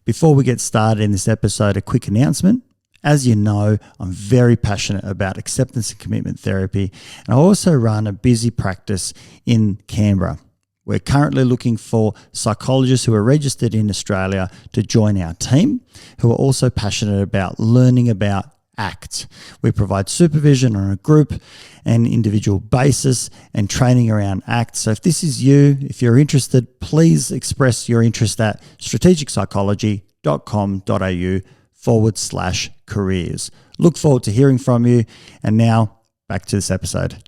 Before we get started in this episode, a quick announcement. As you know, I'm very passionate about acceptance and commitment therapy, and I also run a busy practice in Canberra. We're currently looking for psychologists who are registered in Australia to join our team, who are also passionate about learning about ACT. We provide supervision on a group and individual basis and training around ACT. So if this is you, if you're interested, please express your interest at strategicpsychology.com.au/careers. Look forward to hearing from you. And now back to this episode.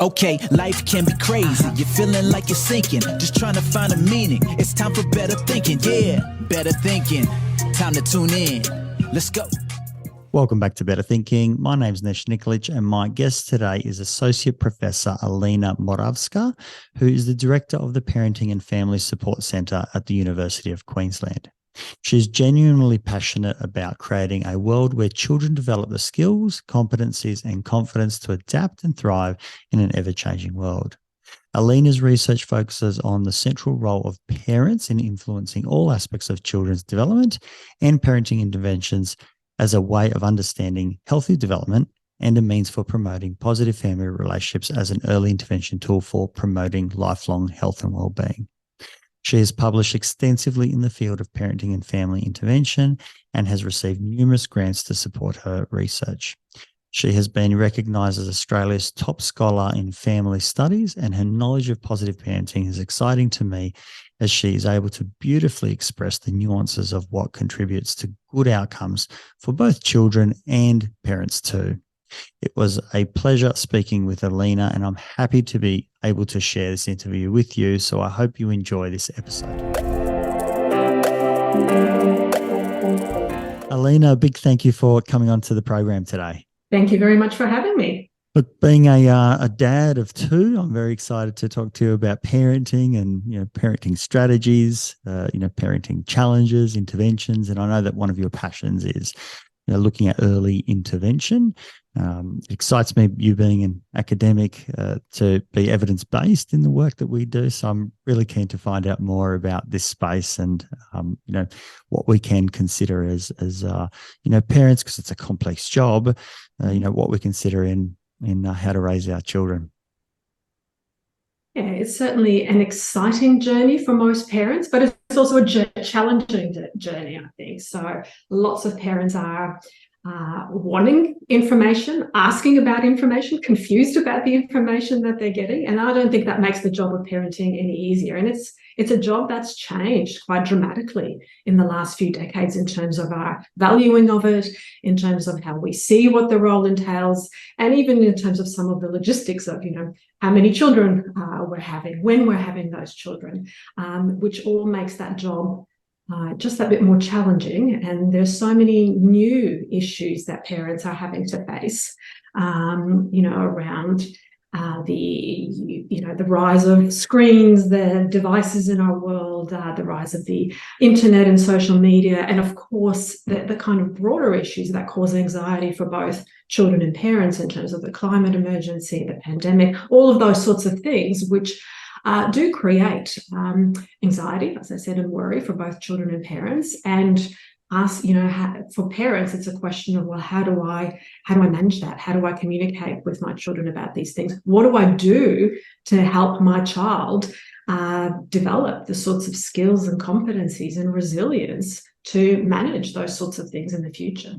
Okay, life can be crazy. You're feeling like you're sinking, just trying to find a meaning. It's time for better thinking. Yeah, better thinking. Time to tune in. Let's go. Welcome back to Better Thinking. My name's Nesh Nikolic, and my guest today is Associate Professor Alina Morawska, who is the Director of the Parenting and Family Support Centre at the University of Queensland. She's genuinely passionate about creating a world where children develop the skills, competencies, and confidence to adapt and thrive in an ever-changing world. Alina's research focuses on the central role of parents in influencing all aspects of children's development and parenting interventions as a way of understanding healthy development and a means for promoting positive family relationships as an early intervention tool for promoting lifelong health and well-being. She has published extensively in the field of parenting and family intervention and has received numerous grants to support her research. She has been recognised as Australia's top scholar in family studies, and her knowledge of positive parenting is exciting to me as she is able to beautifully express the nuances of what contributes to good outcomes for both children and parents too. It was a pleasure speaking with Alina, and I'm happy to be able to share this interview with you. So I hope you enjoy this episode. Alina, a big thank you for coming on to the program today. Thank you very much for having me. Look, being a dad of two, I'm very excited to talk to you about parenting and parenting strategies, parenting challenges, interventions, and I know that one of your passions is looking at early intervention. It excites me, you being an academic, to be evidence-based in the work that we do. So I'm really keen to find out more about this space and, what we can consider as parents, because it's a complex job, what we consider in how to raise our children. Yeah, it's certainly an exciting journey for most parents, but it's also a challenging journey, I think. So lots of parents are wanting information, asking about information, confused about the information that they're getting. And I don't think that makes the job of parenting any easier. And it's a job that's changed quite dramatically in the last few decades in terms of our valuing of it, in terms of how we see what the role entails, and even in terms of some of the logistics of, how many children we're having, when we're having those children, which all makes that job just that bit more challenging. And there's so many new issues that parents are having to face, around the rise of screens, the devices in our world, the rise of the internet and social media, and of course the kind of broader issues that cause anxiety for both children and parents in terms of the climate emergency, the pandemic, all of those sorts of things, which do create anxiety, as I said, and worry for both children and parents. And us, for parents, it's a question of, well, how do I manage that? How do I communicate with my children about these things? What do I do to help my child develop the sorts of skills and competencies and resilience to manage those sorts of things in the future?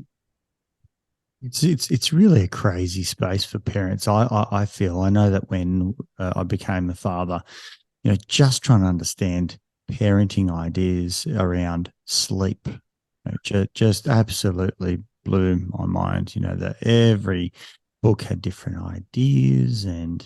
It's really a crazy space for parents. I feel. I know that when I became a father, just trying to understand parenting ideas around sleep, just absolutely blew my mind. That every book had different ideas, and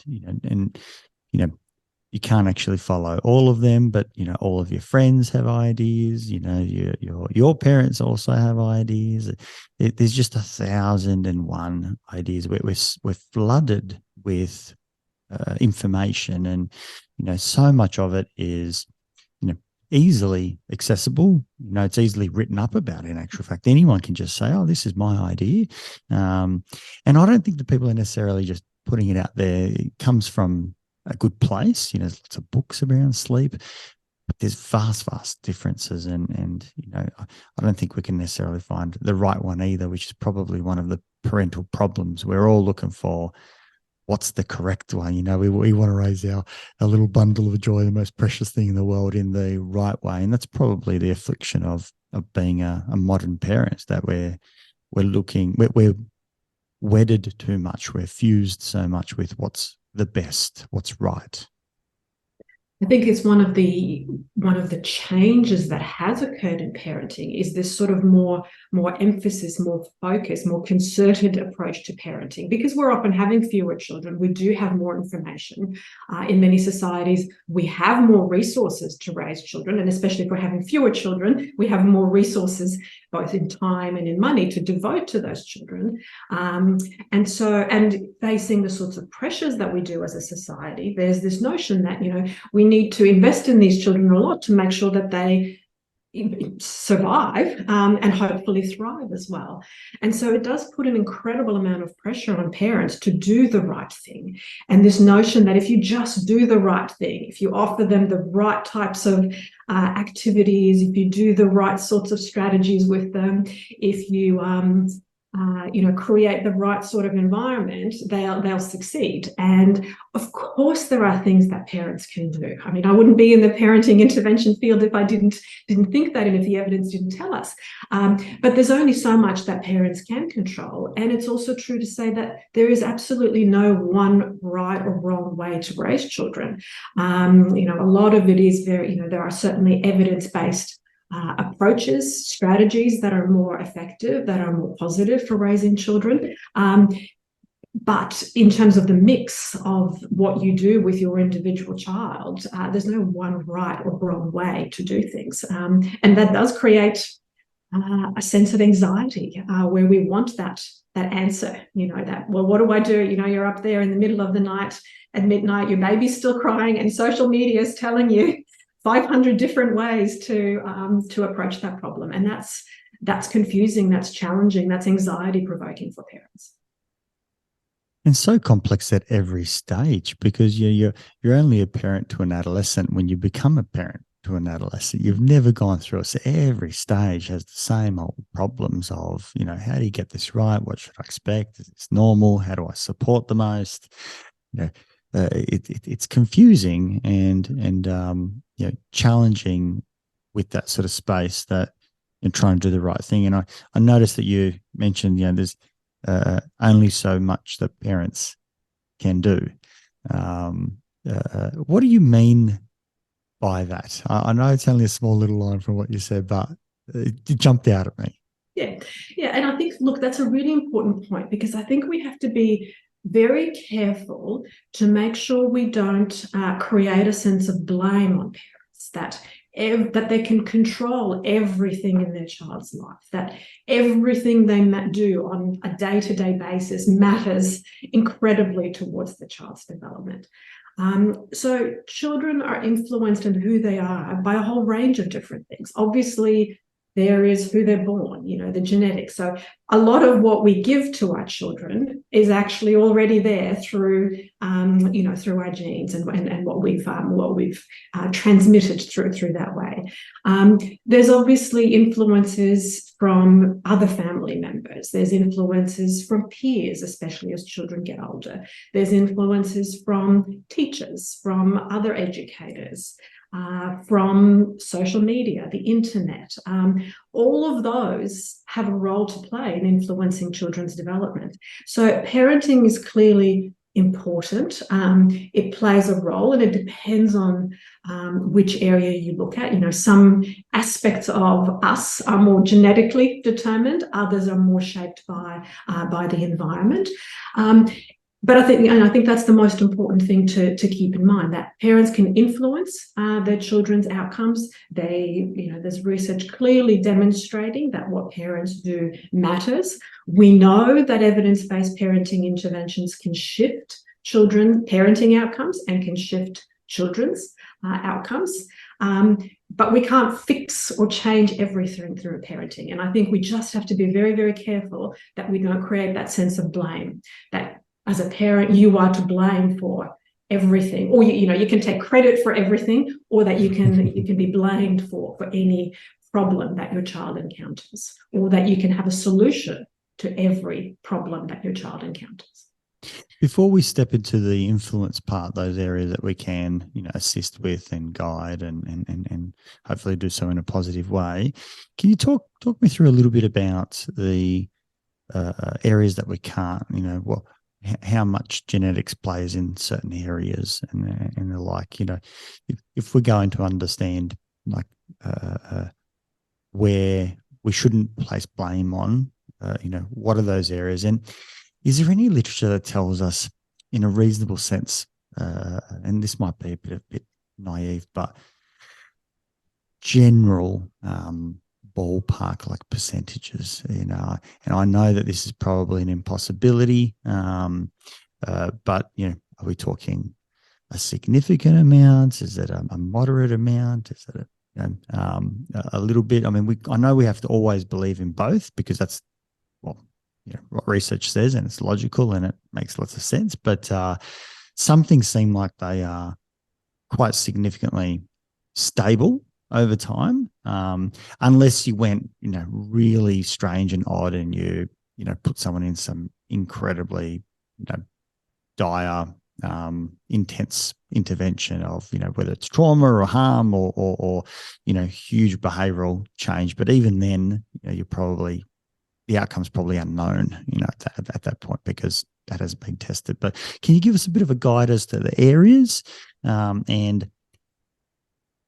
you can't actually follow all of them, but all of your friends have ideas. Your parents also have ideas. There's just 1,001 ideas. We're flooded with information, and so much of it is easily accessible. It's easily written up about. In actual fact, anyone can just say, "Oh, this is my idea," and I don't think that people are necessarily just putting it out there. It comes from a good place. There's lots of books around sleep, But there's vast differences, and I don't think we can necessarily find the right one either, which is probably one of the parental problems. We're all looking for what's the correct one. We want to raise our little bundle of joy, the most precious thing in the world, in the right way. And that's probably the affliction of being a modern parent, that we're wedded too much. We're fused so much with what's the best, what's right. I think it's one of the changes that has occurred in parenting is this sort of more emphasis, more focus, more concerted approach to parenting. Because we're often having fewer children, we do have more information. In many societies, we have more resources to raise children, and especially if we're having fewer children, we have more resources, both in time and in money, to devote to those children. And facing the sorts of pressures that we do as a society, there's this notion that we need to invest in these children a lot to make sure that they survive and hopefully thrive as well. And so it does put an incredible amount of pressure on parents to do the right thing. And this notion that if you just do the right thing, if you offer them the right types of activities, if you do the right sorts of strategies with them, if you create the right sort of environment, they'll succeed. And of course, there are things that parents can do. I mean, I wouldn't be in the parenting intervention field if I didn't think that, and if the evidence didn't tell us. But there's only so much that parents can control. And it's also true to say that there is absolutely no one right or wrong way to raise children. A lot of it is there are certainly evidence-based approaches, strategies that are more effective, that are more positive for raising children. But in terms of the mix of what you do with your individual child, there's no one right or wrong way to do things. And that does create a sense of anxiety where we want that answer, well, what do I do? You're up there in the middle of the night, at midnight, your baby's still crying, and social media is telling you 500 different ways to approach that problem. And that's confusing, that's challenging, that's anxiety provoking for parents. And so complex at every stage, because you're only a parent to an adolescent when you become a parent to an adolescent. You've never gone through it. So every stage has the same old problems of, how do you get this right? What should I expect? Is this normal? How do I support the most? It's confusing and challenging with that sort of space that you're trying to do the right thing. And I noticed that you mentioned, there's only so much that parents can do. What do you mean by that? I know it's only a small little line from what you said, but it jumped out at me. Yeah. And I think, look, that's a really important point, because I think we have to be very careful to make sure we don't create a sense of blame on parents, that they can control everything in their child's life, that everything they do on a day-to-day basis matters incredibly towards the child's development. So children are influenced in who they are by a whole range of different things. Obviously, there is who they're born, the genetics. So a lot of what we give to our children is actually already there through, through our genes and what we've transmitted through that way. There's obviously influences from other family members. There's influences from peers, especially as children get older. There's influences from teachers, from other educators. From social media, the internet. All of those have a role to play in influencing children's development. So parenting is clearly important. It plays a role, and it depends on which area you look at. Some aspects of us are more genetically determined, others are more shaped by the environment. But I think that's the most important thing to keep in mind, that parents can influence their children's outcomes. There's research clearly demonstrating that what parents do matters. We know that evidence-based parenting interventions can shift children's parenting outcomes and can shift children's outcomes. But we can't fix or change everything through parenting. And I think we just have to be very, very careful that we don't create that sense of blame, that as a parent, you are to blame for everything, or you can take credit for everything, or that you can be blamed for any problem that your child encounters, or that you can have a solution to every problem that your child encounters. Before we step into the influence part, those areas that we can, assist with and guide and hopefully do so in a positive way, can you talk me through a little bit about the areas that we can't, how much genetics plays in certain areas and the like, if we're going to understand like where we shouldn't place blame on, what are those areas? And is there any literature that tells us in a reasonable sense, and this might be a bit naive, but general ballpark like percentages, and I know that this is probably an impossibility, but are we talking a significant amount? Is it a moderate amount? Is it a little bit? I mean, I know we have to always believe in both, because that's what research says, and it's logical and it makes lots of sense. But some things seem like they are quite significantly stable over time, unless you went, really strange and odd, and you put someone in some incredibly, dire, intense intervention of, whether it's trauma or harm or huge behavioural change. But even then, you're probably, the outcome's probably unknown, at that point, because that hasn't been tested. But can you give us a bit of a guide as to the areas, and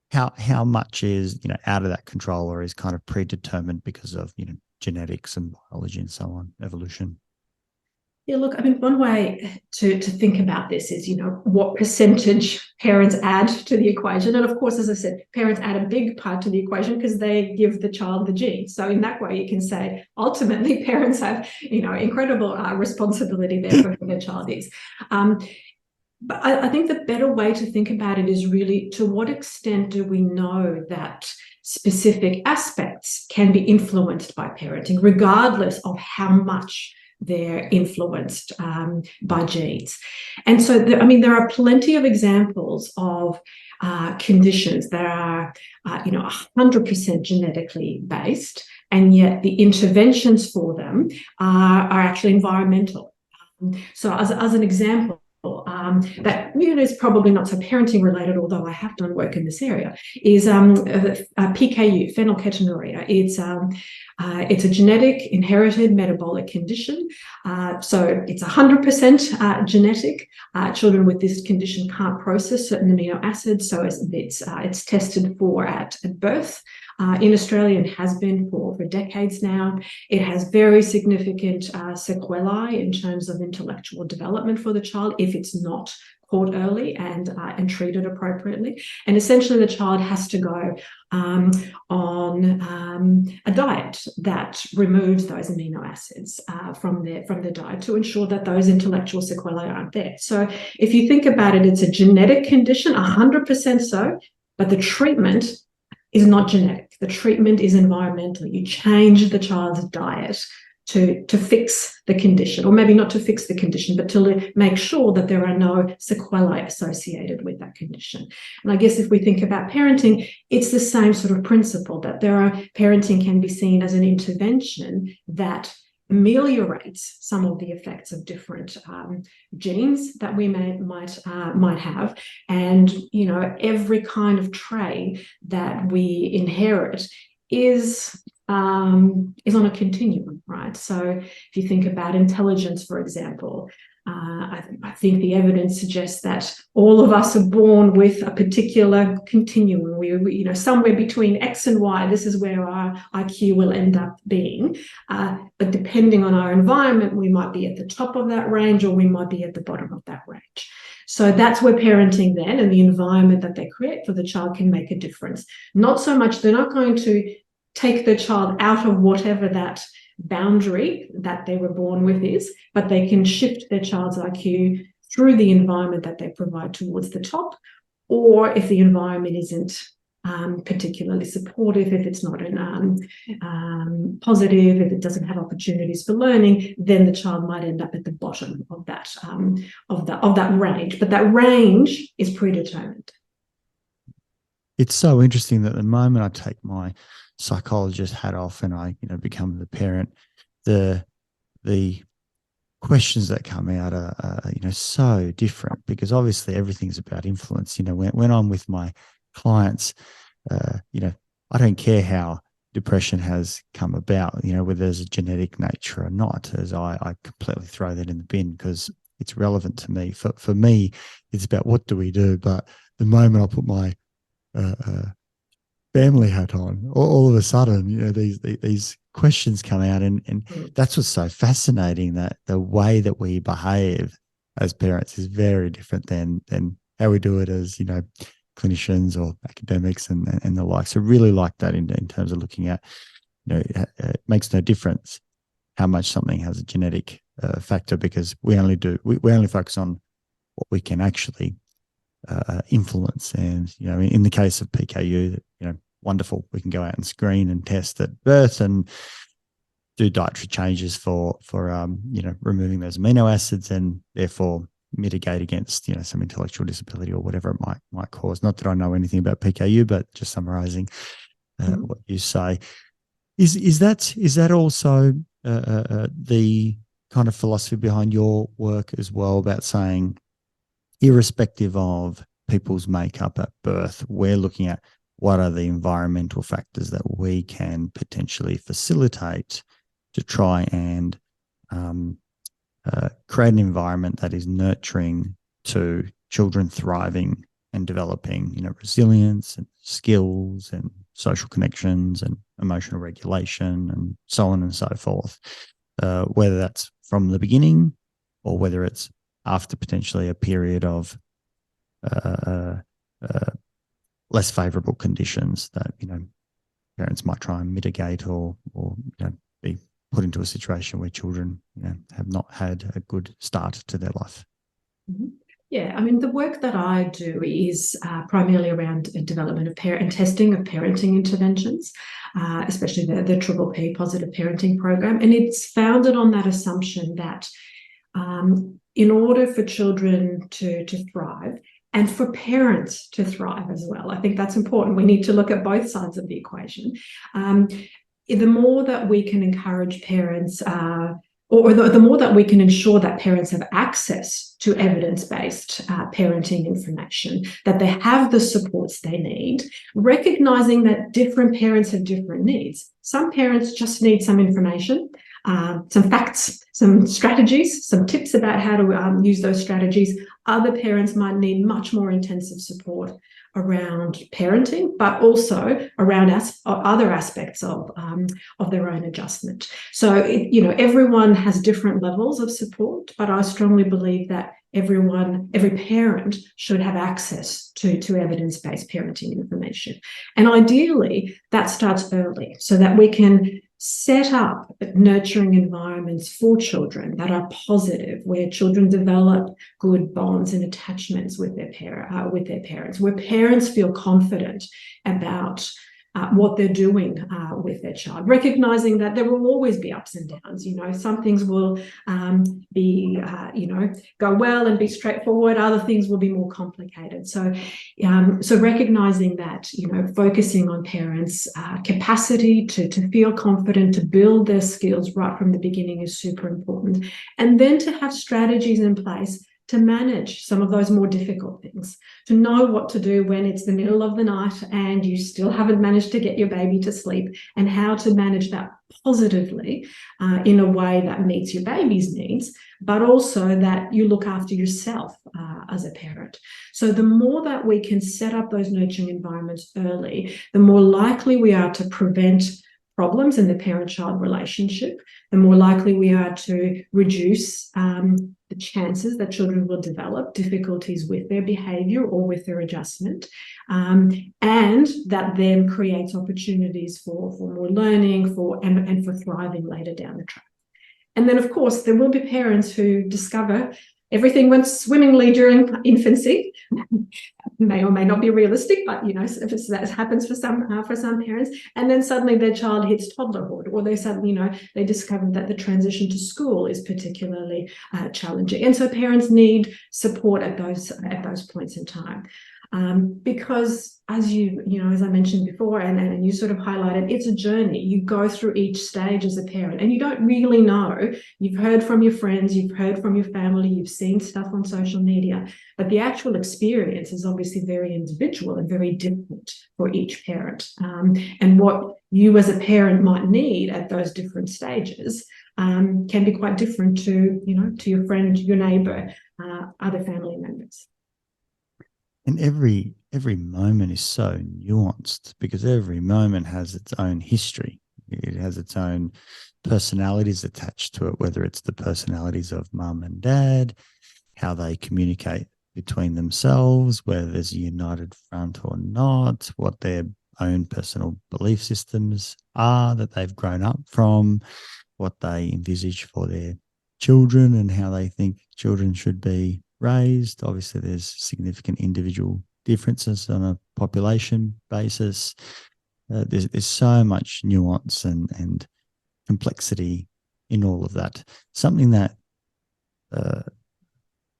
how much is, out of that control, or is kind of predetermined because of, genetics and biology and so on, evolution? Yeah, look, I mean, one way to think about this is, what percentage parents add to the equation. And of course, as I said, parents add a big part to the equation because they give the child the gene. So in that way, you can say, ultimately, parents have, incredible responsibility there for who their child is. But I think the better way to think about it is really, to what extent do we know that specific aspects can be influenced by parenting, regardless of how much they're influenced by genes. And so, there are plenty of examples of conditions that are, 100% genetically based, and yet the interventions for them are actually environmental. So as an example, that is probably not so parenting related, although I have done work in this area, is PKU, phenylketonuria. It's a genetic inherited metabolic condition. So it's 100% genetic. Children with this condition can't process certain amino acids, so it's tested for at birth. In Australia, and has been for decades now. It has very significant sequelae in terms of intellectual development for the child if it's not caught early and treated appropriately. And essentially, the child has to go on a diet that removes those amino acids from their diet to ensure that those intellectual sequelae aren't there. So if you think about it, it's a genetic condition, 100% so, but the treatment is not genetic. The treatment is environmental. You change the child's diet to fix the condition, or maybe not to fix the condition, but to make sure that there are no sequelae associated with that condition. And I guess if we think about parenting, it's the same sort of principle, that parenting can be seen as an intervention that ameliorates some of the effects of different genes that we might have, and every kind of trait that we inherit is on a continuum, right? So if you think about intelligence, for example, I think the evidence suggests that all of us are born with a particular continuum. We somewhere between X and Y, this is where our IQ will end up being. But depending on our environment, we might be at the top of that range, or we might be at the bottom of that range. So that's where parenting then, and the environment that they create for the child, can make a difference. Not so much, they're not going to take the child out of whatever that boundary that they were born with is, but they can shift their child's IQ through the environment that they provide towards the top, or if the environment isn't particularly supportive, if it's not positive, if it doesn't have opportunities for learning, then the child might end up at the bottom of that range. But that range is predetermined. It's so interesting that the moment I take my psychologist hat off and I, become the parent, the questions that come out are so different, because obviously everything's about influence. When I'm with my clients, I don't care how depression has come about, whether there's a genetic nature or not, as I completely throw that in the bin because it's relevant to me. For me, it's about what do we do. But the moment I put my family hat on, all of a sudden, these questions come out, and that's what's so fascinating, that the way that we behave as parents is very different than how we do it as clinicians or academics and the like. So really like that in terms of looking at, it makes no difference how much something has a genetic factor, because we only focus on what we can actually influence. And in the case of PKU, wonderful, we can go out and screen and test at birth and do dietary changes for removing those amino acids, and therefore mitigate against some intellectual disability or whatever it might cause. Not that I know anything about PKU, but just summarizing what you say. Is that also the kind of philosophy behind your work as well, about saying, irrespective of people's makeup at birth, we're looking at what are the environmental factors that we can potentially facilitate to try and create an environment that is nurturing to children thriving and developing, resilience and skills and social connections and emotional regulation and so on and so forth, whether that's from the beginning or whether it's after potentially a period of less favourable conditions that parents might try and mitigate or be put into a situation where children have not had a good start to their life. Mm-hmm. Yeah, I mean, the work that I do is primarily around development of and testing of parenting interventions, especially the Triple P positive parenting program, and it's founded on that assumption that in order for children to thrive, and for parents to thrive as well, I think that's important. We need to look at both sides of the equation. The more that we can encourage parents, or the more that we can ensure that parents have access to evidence-based parenting information, that they have the supports they need, recognizing that different parents have different needs. Some parents just need some information, some facts, some strategies, some tips about how to use those strategies. Other parents might need much more intensive support around parenting, but also around other aspects of their own adjustment. So, everyone has different levels of support, but I strongly believe that every parent should have access to evidence-based parenting information. And ideally, that starts early so that we can set up nurturing environments for children that are positive, where children develop good bonds and attachments with their parents, where parents feel confident about what they're doing with their child, recognizing that there will always be ups and downs. Some things will go well and be straightforward. Other things will be more complicated. So recognizing that, focusing on parents' capacity to feel confident, to build their skills right from the beginning is super important. And then to have strategies in place to manage some of those more difficult things, to know what to do when it's the middle of the night and you still haven't managed to get your baby to sleep, and how to manage that positively in a way that meets your baby's needs, but also that you look after yourself as a parent. So the more that we can set up those nurturing environments early, the more likely we are to prevent problems in the parent-child relationship, the more likely we are to reduce the chances that children will develop difficulties with their behaviour or with their adjustment, and that then creates opportunities for more learning and for thriving later down the track. And then, of course, there will be parents who discover everything went swimmingly during infancy. May or may not be realistic, but if that happens for some parents, and then suddenly their child hits toddlerhood, or they suddenly they discover that the transition to school is particularly challenging, and so parents need support at those points in time. Because as as I mentioned before, and you sort of highlighted, it's a journey. You go through each stage as a parent, and you don't really know. You've heard from your friends, you've heard from your family, you've seen stuff on social media, but the actual experience is obviously very individual and very different for each parent. And what you as a parent might need at those different stages can be quite different to your friend, your neighbour, other family members. And every moment is so nuanced because every moment has its own history. It has its own personalities attached to it, whether it's the personalities of mum and dad, how they communicate between themselves, whether there's a united front or not, what their own personal belief systems are that they've grown up from, what they envisage for their children and how they think children should be raised. Obviously, there's significant individual differences on a population basis. There's so much nuance and complexity in all of that. Something that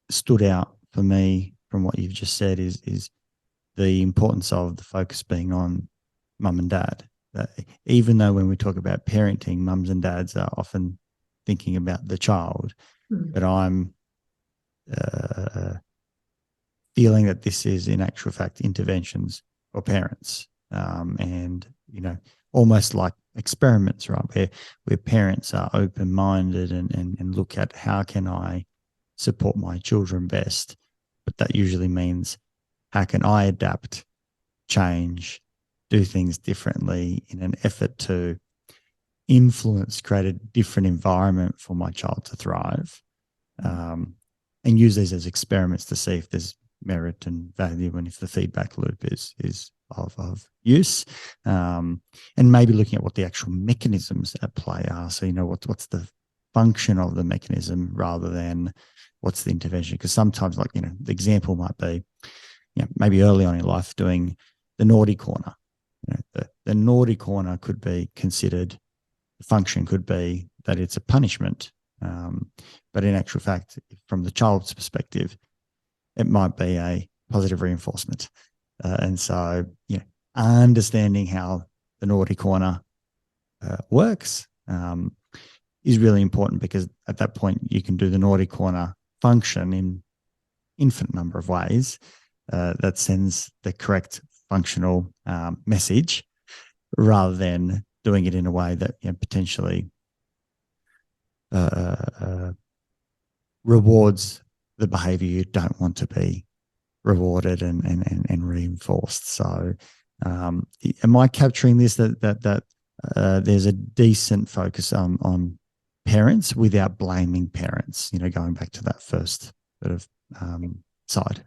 stood out for me from what you've just said is the importance of the focus being on mum and dad. Even though when we talk about parenting, mums and dads are often thinking about the child, but I'm feeling that this is in actual fact interventions for parents, and almost like experiments, right, where parents are open-minded and look at how can I support my children best, but that usually means how can I adapt, change, do things differently in an effort to influence, create a different environment for my child to thrive. And use these as experiments to see if there's merit and value and if the feedback loop is of use, and maybe looking at what the actual mechanisms at play are. So, what's the function of the mechanism rather than what's the intervention? Because sometimes, like, the example might be, maybe early on in life doing the naughty corner. The naughty corner could be considered, the function could be that it's a punishment. But in actual fact, from the child's perspective, it might be a positive reinforcement. And so, understanding how the naughty corner works is really important, because at that point you can do the naughty corner function in infinite number of ways that sends the correct functional message, rather than doing it in a way that potentially rewards the behavior you don't want to be rewarded and reinforced. So am I capturing this, that there's a decent focus on parents without blaming parents, going back to that first sort of side?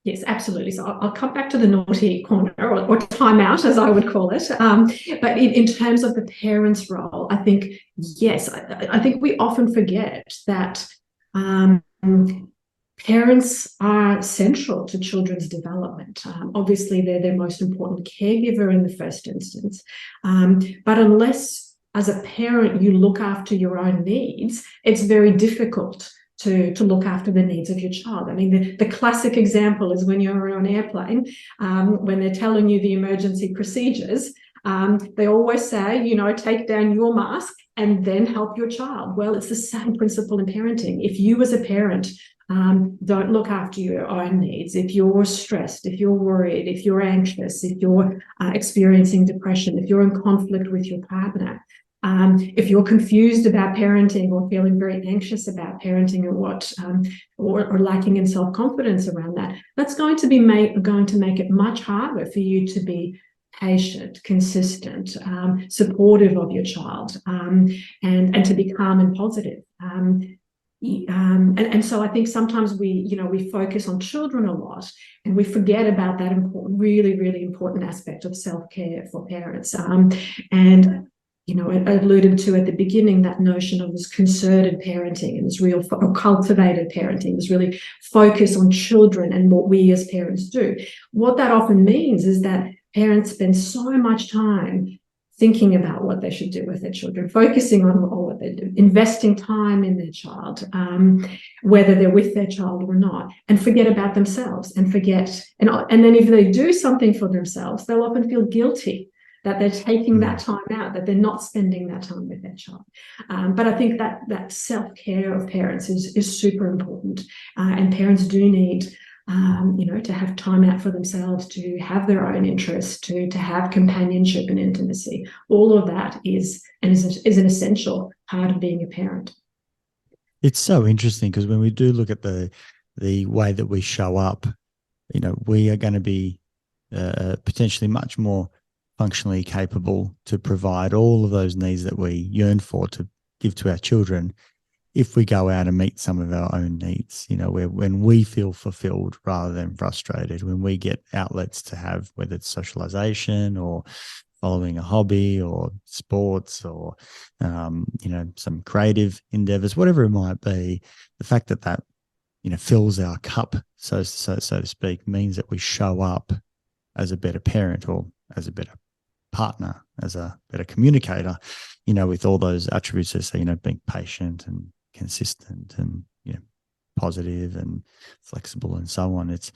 Yes, absolutely. So I'll come back to the naughty corner or timeout, as I would call it. But in terms of the parents' role, I think, yes, I think we often forget that parents are central to children's development. Obviously, they're their most important caregiver in the first instance. But unless, as a parent, you look after your own needs, it's very difficult to look after the needs of your child. I mean, the classic example is when you're on an airplane, when they're telling you the emergency procedures, they always say, take down your mask and then help your child. Well, it's the same principle in parenting. If you as a parent don't look after your own needs, if you're stressed, if you're worried, if you're anxious, if you're experiencing depression, if you're in conflict with your partner, if you're confused about parenting or feeling very anxious about parenting or lacking in self-confidence around that, that's going to make it much harder for you to be patient, consistent, supportive of your child, and to be calm and positive. And so I think sometimes we focus on children a lot and we forget about that important, really, really important aspect of self-care for parents. And alluded to at the beginning, that notion of this concerted parenting and this real cultivated parenting, this really focus on children and what we as parents do. What that often means is that parents spend so much time thinking about what they should do with their children, focusing on what they do, investing time in their child, whether they're with their child or not, and forget about themselves and then if they do something for themselves, they'll often feel guilty that they're taking that time out, that they're not spending that time with their child. But I think that self-care of parents is super important, and parents do need to have time out for themselves, to have their own interests, to have companionship and intimacy. All of that is an essential part of being a parent. It's so interesting because when we do look at the way that we show up, we are going to be potentially much more functionally capable to provide all of those needs that we yearn for to give to our children if we go out and meet some of our own needs, when we feel fulfilled rather than frustrated, when we get outlets to have, whether it's socialization or following a hobby or sports or, some creative endeavors, whatever it might be, the fact that fills our cup, so to speak, means that we show up as a better parent or as a better partner, as a better communicator, with all those attributes as, being patient and consistent and, positive and flexible and so on. It's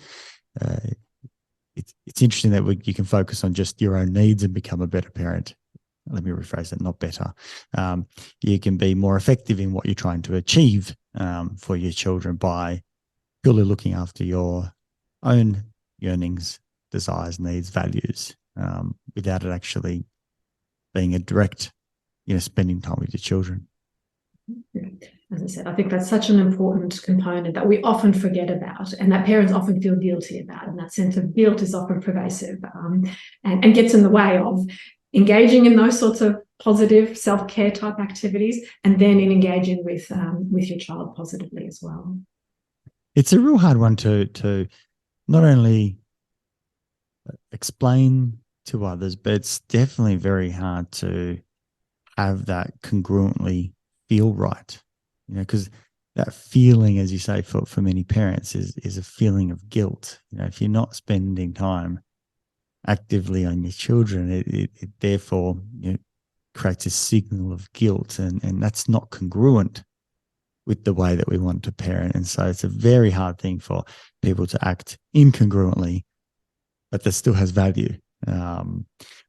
interesting that you can focus on just your own needs and become a better parent. Let me rephrase that, not better. You can be more effective in what you're trying to achieve for your children by purely looking after your own yearnings, desires, needs, values, without it actually being a direct, spending time with your children. As I said, I think that's such an important component that we often forget about and that parents often feel guilty about. And that sense of guilt is often pervasive and gets in the way of engaging in those sorts of positive self-care type activities, and then in engaging with your child positively as well. It's a real hard one to not only explain to others, but it's definitely very hard to have that congruently feel right, because that feeling, as you say, for many parents is a feeling of guilt. If you're not spending time actively on your children, it therefore creates a signal of guilt, and that's not congruent with the way that we want to parent. And so it's a very hard thing for people to act incongruently, but that still has value.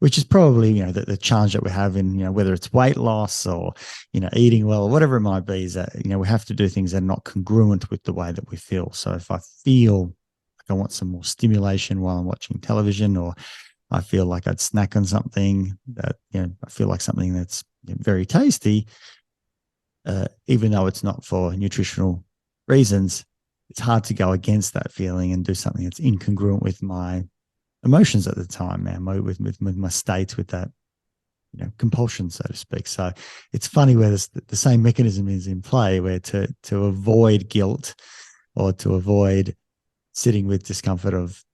Which is probably, the challenge that we have in, whether it's weight loss or, eating well or whatever it might be, is that, we have to do things that are not congruent with the way that we feel. So if I feel like I want some more stimulation while I'm watching television, or I feel like I'd snack on something that, I feel like something that's very tasty, even though it's not for nutritional reasons, it's hard to go against that feeling and do something that's incongruent with my emotions at the time, man, with my state, with that, compulsion, so to speak. So it's funny where the same mechanism is in play, where to avoid guilt or to avoid sitting with discomfort of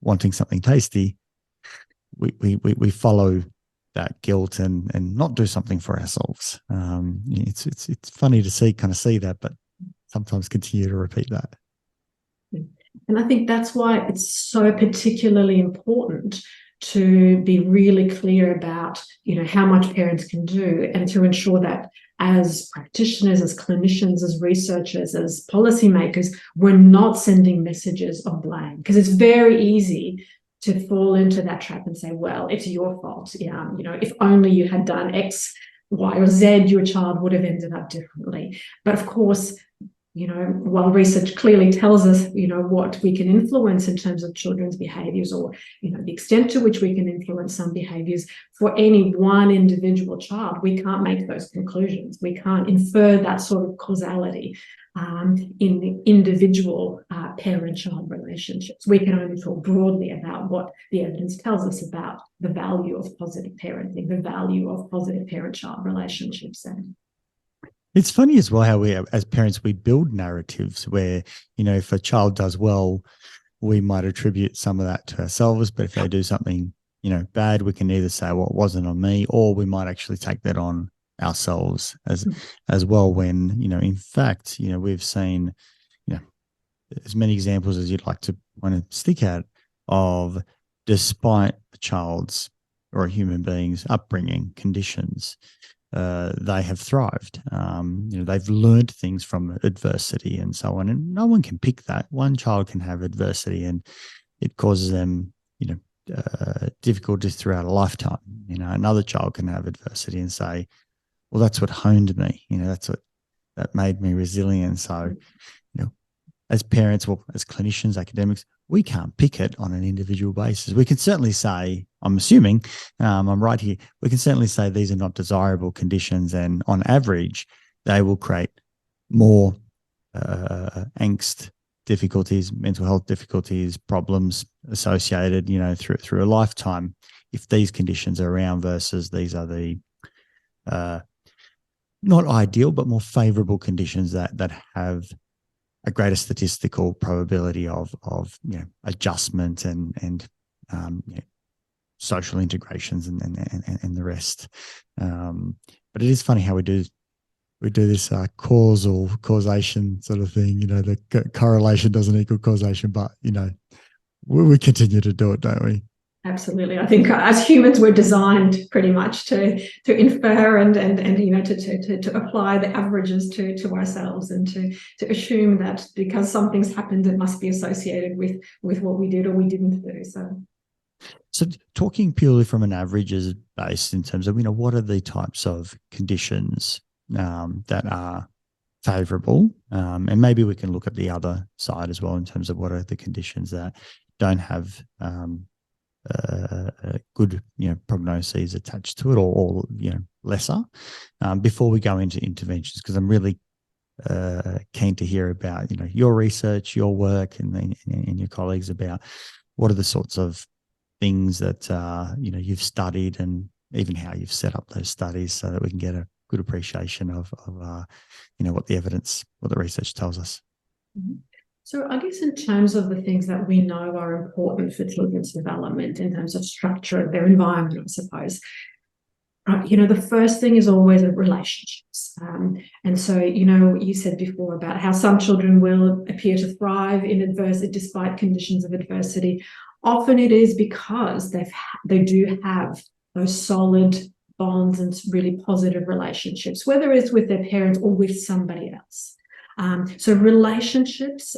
wanting something tasty, we follow that guilt and not do something for ourselves. It's funny to see that, but sometimes continue to repeat that. And I think that's why it's so particularly important to be really clear about, how much parents can do, and to ensure that as practitioners, as clinicians, as researchers, as policymakers, we're not sending messages of blame, because it's very easy to fall into that trap and say, well, it's your fault. If only you had done X, Y, or Z, your child would have ended up differently. But of course, while research clearly tells us, what we can influence in terms of children's behaviours, or, the extent to which we can influence some behaviours, for any one individual child, we can't make those conclusions. We can't infer that sort of causality in the individual parent-child relationships. We can only talk broadly about what the evidence tells us about the value of positive parenting, the value of positive parent-child relationships. It's funny as well how we, as parents, we build narratives where, if a child does well, we might attribute some of that to ourselves, but if they do something bad, we can either say, well, it wasn't on me, or we might actually take that on ourselves as well, when, in fact, we've seen, as many examples as you'd like to want to stick at of, despite the child's or a human being's upbringing conditions, they have thrived. They've learned things from adversity and so on. And no one can pick that. One child can have adversity and it causes them, difficulties throughout a lifetime. Another child can have adversity and say, well, that's what honed me. That made me resilient. So, as parents, well, as clinicians, academics, we can't pick it on an individual basis. We can certainly say, I'm assuming, I'm right here, we can certainly say these are not desirable conditions, and on average, they will create more angst, difficulties, mental health difficulties, problems associated, through a lifetime, if these conditions are around, versus these are the not ideal, but more favorable conditions that have a greater statistical probability of adjustment and social integrations and the rest. But it is funny how we do this causation sort of thing. The correlation doesn't equal causation, but we continue to do it, don't we? Absolutely. I think as humans, we're designed pretty much to infer and to apply the averages to ourselves, and to assume that because something's happened, it must be associated with what we did or we didn't do. So talking purely from an averages base, in terms of, what are the types of conditions that are favourable, and maybe we can look at the other side as well, in terms of what are the conditions that don't have good prognoses attached to it, or lesser, before we go into interventions, because I'm really keen to hear about your research, your work, and your colleagues, about what are the sorts of things that you've studied, and even how you've set up those studies, so that we can get a good appreciation of what the evidence, what the research tells us. Mm-hmm. So I guess in terms of the things that we know are important for children's development, in terms of structure of their environment, I suppose, the first thing is always relationships. And so, you said before about how some children will appear to thrive in adversity despite conditions of adversity. Often it is because they do have those solid bonds and really positive relationships, whether it's with their parents or with somebody else. So relationships,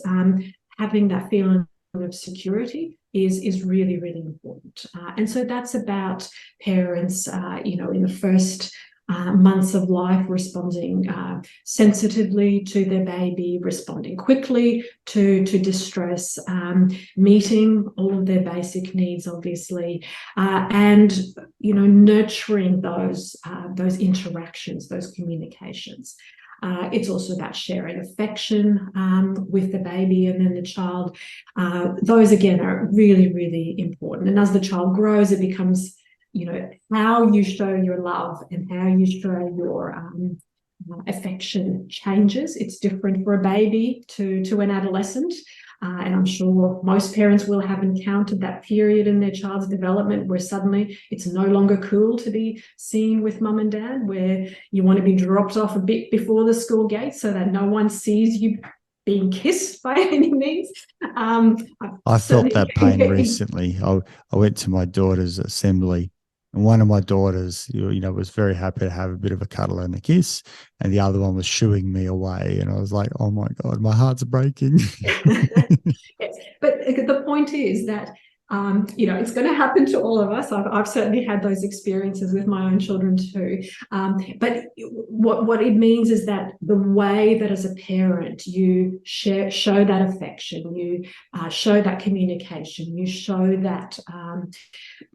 having that feeling of security is really, really important. And so that's about parents, in the first months of life, responding sensitively to their baby, responding quickly to distress, meeting all of their basic needs, obviously, and nurturing those interactions, those communications. It's also about sharing affection with the baby and then the child. Those, again, are really, really important. And as the child grows, it becomes, how you show your love and how you show your affection changes. It's different for a baby to an adolescent. And I'm sure most parents will have encountered that period in their child's development where suddenly it's no longer cool to be seen with mum and dad, where you want to be dropped off a bit before the school gate so that no one sees you being kissed by any means. I felt that pain recently. I went to my daughter's assembly, and one of my daughters, was very happy to have a bit of a cuddle and a kiss, and the other one was shooing me away. And I was like, oh my God, my heart's breaking. Yes. But the point is that, it's going to happen to all of us. I've certainly had those experiences with my own children too. But what it means is that the way that as a parent you show that affection, you show that communication, you show that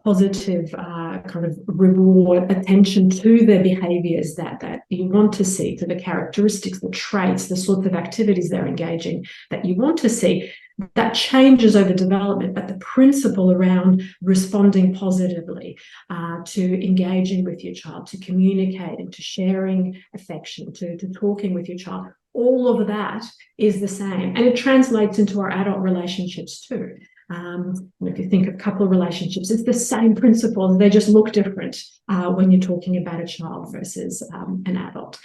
positive kind of reward, attention to the behaviours that you want to see, to the characteristics, the traits, the sorts of activities they're engaging that you want to see. That changes over development, but the principle around responding positively to engaging with your child, to communicating, to sharing affection, to talking with your child, all of that is the same. And it translates into our adult relationships too. If you think of couple relationships, it's the same principles. They just look different when you're talking about a child versus an adult.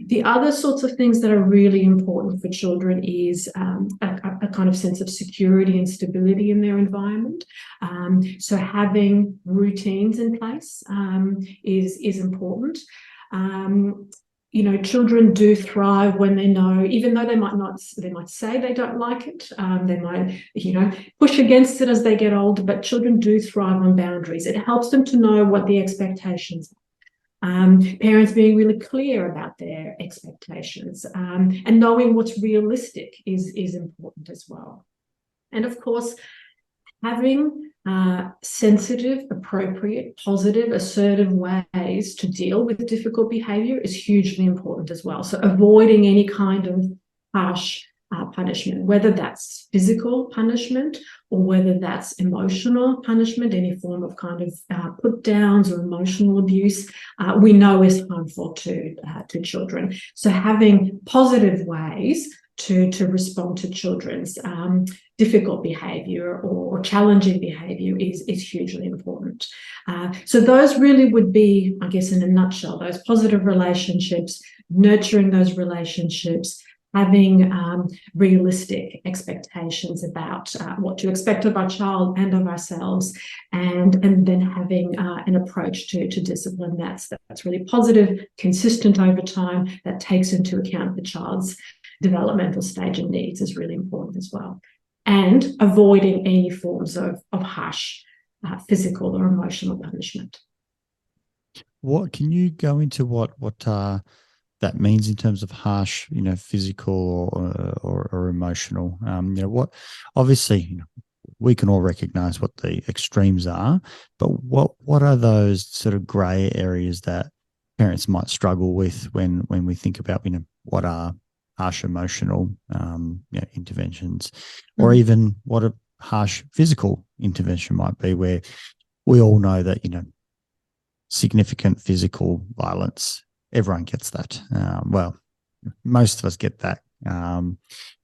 The other sorts of things that are really important for children is a kind of sense of security and stability in their environment. So having routines in place is important. Children do thrive when they know, even though they might say they don't like it, they might, push against it as they get older, but children do thrive on boundaries. It helps them to know what the expectations are. Parents being really clear about their expectations and knowing what's realistic is important as well. And of course, having sensitive, appropriate, positive, assertive ways to deal with difficult behaviour is hugely important as well. So avoiding any kind of harsh punishment, whether that's physical punishment or whether that's emotional punishment, any form of kind of put downs or emotional abuse, we know is harmful to children. So having positive ways to respond to children's difficult behaviour or challenging behaviour is hugely important. So those really would be, I guess, in a nutshell, those positive relationships, nurturing those relationships, having realistic expectations about what to expect of our child and of ourselves, and then having an approach to discipline that's really positive, consistent over time, that takes into account the child's developmental stage and needs is really important as well. And avoiding any forms of harsh physical or emotional punishment. What can you go into what that means in terms of harsh, physical or emotional? What obviously we can all recognize what the extremes are, but what are those sort of grey areas that parents might struggle with when we think about what are harsh emotional interventions, or even what a harsh physical intervention might be, where we all know that significant physical violence, everyone gets that. Well, most of us get that.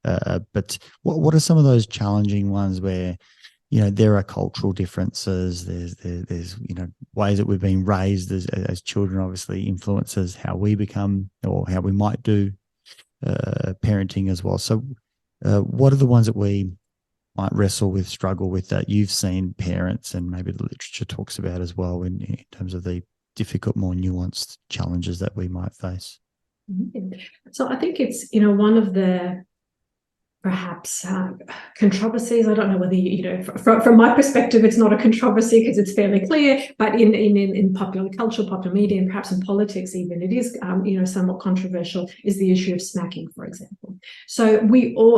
But what are some of those challenging ones where there are cultural differences? There's ways that we've been raised as children, obviously influences how we become or how we might do parenting as well. So what are the ones that we might wrestle with, struggle with, that you've seen parents and maybe the literature talks about as well in terms of the difficult, more nuanced challenges that we might face? So I think it's, one of the perhaps controversies. I don't know whether, from my perspective, it's not a controversy because it's fairly clear, but in popular culture, popular media, and perhaps in politics even, it is, somewhat controversial, is the issue of smacking, for example. So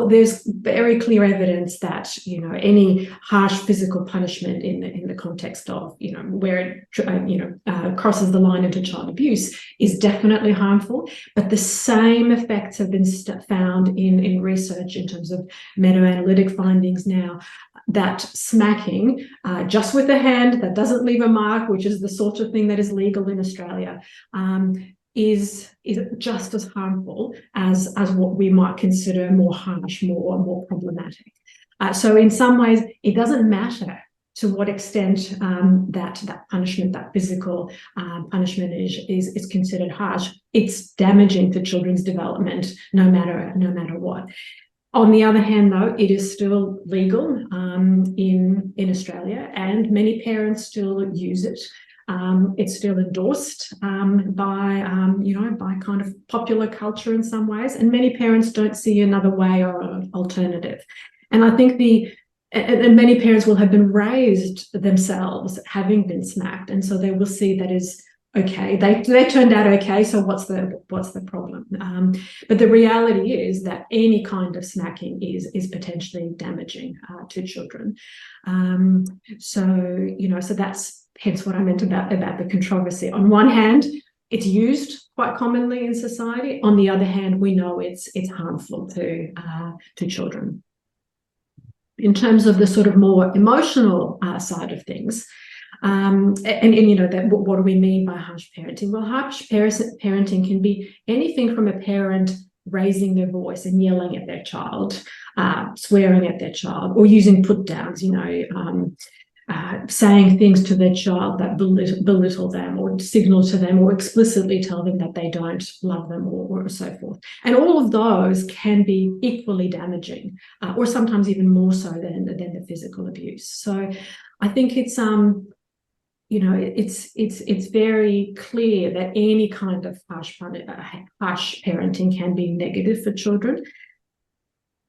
there's very clear evidence that, any harsh physical punishment in the context of, where it, crosses the line into child abuse is definitely harmful, but the same effects have been found in research in terms of meta-analytic findings now, that smacking just with a hand that doesn't leave a mark, which is the sort of thing that is legal in Australia, is just as harmful as what we might consider more harsh, more problematic. So in some ways, it doesn't matter to what extent that punishment, that physical punishment is considered harsh. It's damaging to children's development, no matter what. On the other hand, though, it is still legal in Australia, and many parents still use it. It's still endorsed by kind of popular culture in some ways, and many parents don't see another way or an alternative. And I think and many parents will have been raised themselves having been smacked, and so they will see that is okay. They turned out okay, so what's the problem? But the reality is that any kind of smacking is potentially damaging to children. So that's hence what I meant about the controversy. On one hand, it's used quite commonly in society. On the other hand, we know it's harmful to children. In terms of the sort of more emotional side of things, what do we mean by harsh parenting? Well, harsh parenting can be anything from a parent raising their voice and yelling at their child, swearing at their child, or using put downs, saying things to their child that belittle them or signal to them or explicitly tell them that they don't love them or so forth. And all of those can be equally damaging, or sometimes even more so than the physical abuse. So I think it's it's very clear that any kind of harsh parenting can be negative for children.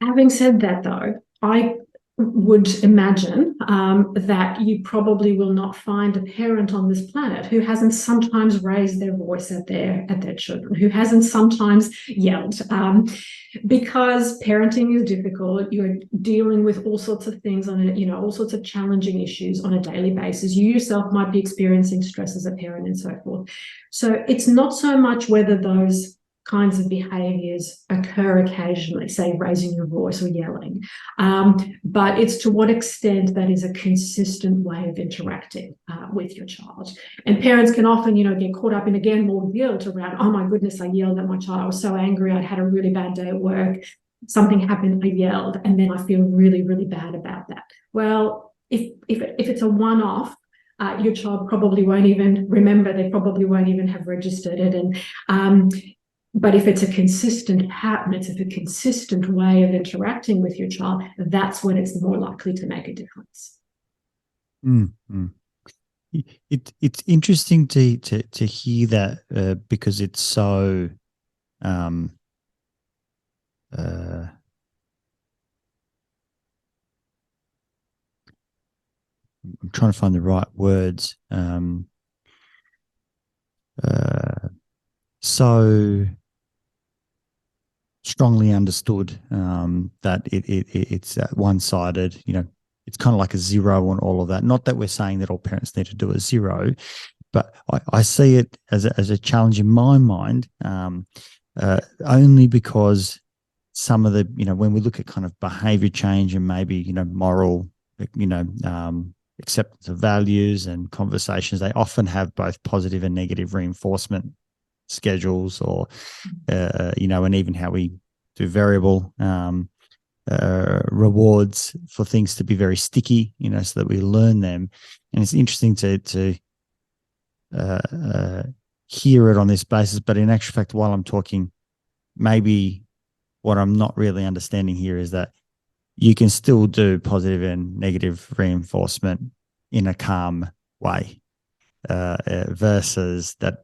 Having said that, though, I would imagine that you probably will not find a parent on this planet who hasn't sometimes raised their voice at their children, who hasn't sometimes yelled, because parenting is difficult. You're dealing with all sorts of things all sorts of challenging issues on a daily basis. You yourself might be experiencing stress as a parent and so forth. So it's not so much whether those kinds of behaviours occur occasionally, say raising your voice or yelling, but it's to what extent that is a consistent way of interacting with your child. And parents can often, get caught up in, again, more guilt around, oh my goodness, I yelled at my child, I was so angry, I'd had a really bad day at work, something happened, I yelled, and then I feel really, really bad about that. Well, if it's a one-off, your child probably won't even remember, they probably won't even have registered it. But if it's a consistent pattern, it's a consistent way of interacting with your child, that's when it's more likely to make a difference. Mm-hmm. It's interesting to hear that because it's so I'm trying to find the right words. So strongly understood that it's one-sided. It's kind of like a zero on all of that. Not that we're saying that all parents need to do a zero, but I see it as a challenge in my mind, only because some of the, when we look at kind of behavior change and maybe, moral, acceptance of values and conversations, they often have both positive and negative reinforcement schedules, or and even how we do variable rewards for things to be very sticky, so that we learn them. And it's interesting to hear it on this basis, but in actual fact, while I'm talking, maybe what I'm not really understanding here is that you can still do positive and negative reinforcement in a calm way, versus that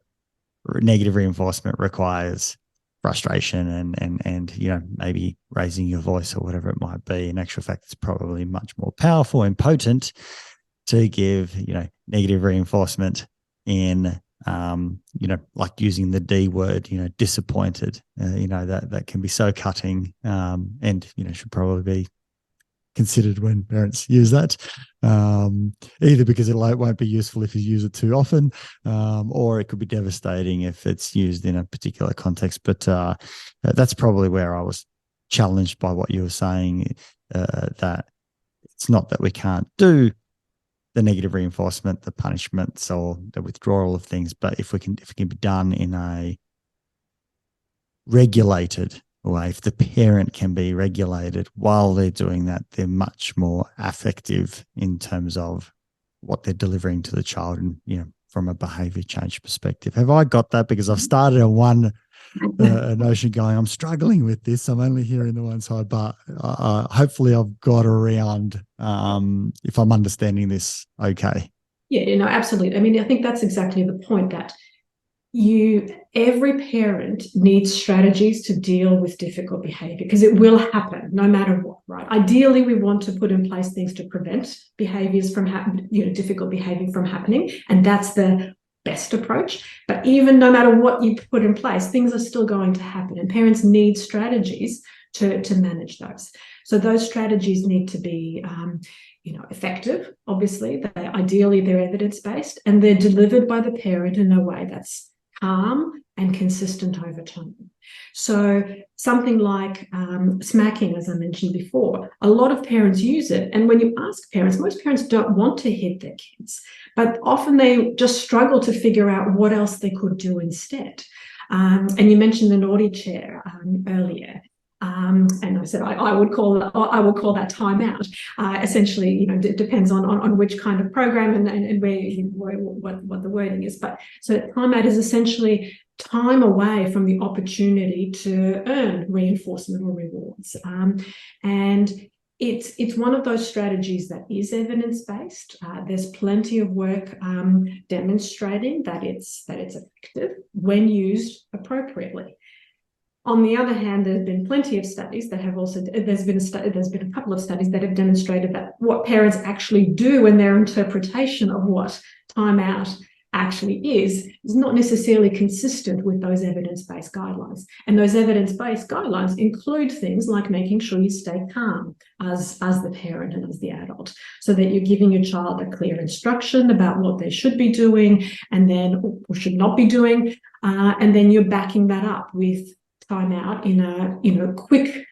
negative reinforcement requires frustration and maybe raising your voice or whatever it might be. In actual fact, it's probably much more powerful and potent to give negative reinforcement in like using the D word, disappointed, that can be so cutting, and should probably be considered when parents use that, either because it won't be useful if you use it too often, or it could be devastating if it's used in a particular context. But that's probably where I was challenged by what you were saying, that it's not that we can't do the negative reinforcement, the punishments, or the withdrawal of things, but if it can be done in a regulated way, if the parent can be regulated while they're doing that, they're much more affective in terms of what they're delivering to the child, and from a behavior change perspective. Have I got that? Because I've started on one notion going, I'm struggling with this, I'm only hearing the one side, but hopefully I've got around, if I'm understanding this okay. Yeah, absolutely. I mean, I think that's exactly the point, that every parent needs strategies to deal with difficult behavior, because it will happen no matter what, right? Ideally, we want to put in place things to prevent behaviors from difficult behavior from happening, and that's the best approach. But even no matter what you put in place, things are still going to happen, and parents need strategies to manage those. So those strategies need to be effective. Obviously, ideally they're evidence-based, and they're delivered by the parent in a way that's calm and consistent over time. So something like smacking, as I mentioned before, a lot of parents use it. And when you ask parents, most parents don't want to hit their kids, but often they just struggle to figure out what else they could do instead. And you mentioned the naughty chair earlier. And I said I would call that timeout. Essentially, it depends on which kind of program and what the wording is. But so timeout is essentially time away from the opportunity to earn reinforcement or rewards. And it's one of those strategies that is evidence-based. There's plenty of work demonstrating that it's effective when used appropriately. On the other hand, there's been plenty of studies that have also, there's been a couple of studies that have demonstrated that what parents actually do in their interpretation of what timeout actually is not necessarily consistent with those evidence-based guidelines. And those evidence-based guidelines include things like making sure you stay calm as the parent and as the adult, so that you're giving your child a clear instruction about what they should be doing and then or should not be doing, and then you're backing that up with timeout in a quick,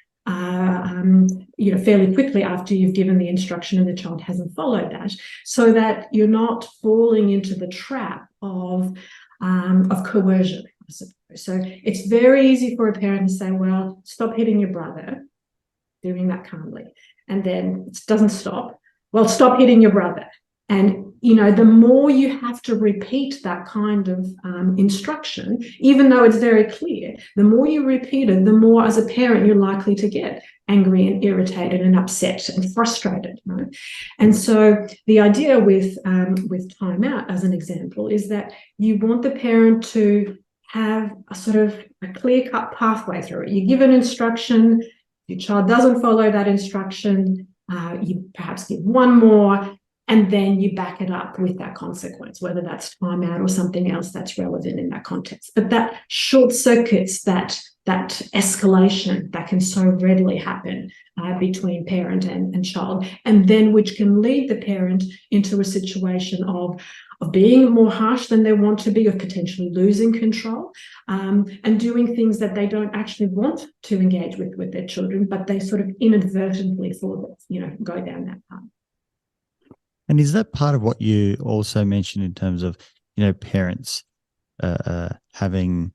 fairly quickly after you've given the instruction and the child hasn't followed that, so that you're not falling into the trap of coercion, I suppose. So it's very easy for a parent to say, well, stop hitting your brother, doing that calmly, and then it doesn't stop. Well, stop hitting your brother. And the more you have to repeat that kind of instruction, even though it's very clear, the more you repeat it, the more as a parent you're likely to get angry and irritated and upset and frustrated. Right? And so the idea with timeout, as an example, is that you want the parent to have a sort of a clear-cut pathway through it. You give an instruction, your child doesn't follow that instruction, you perhaps give one more, and then you back it up with that consequence, whether that's timeout or something else that's relevant in that context. But that short circuits that escalation that can so readily happen between parent and child, and then which can lead the parent into a situation of being more harsh than they want to be, of potentially losing control, and doing things that they don't actually want to engage with their children, but they sort of inadvertently go down that path. And is that part of what you also mentioned in terms of, parents having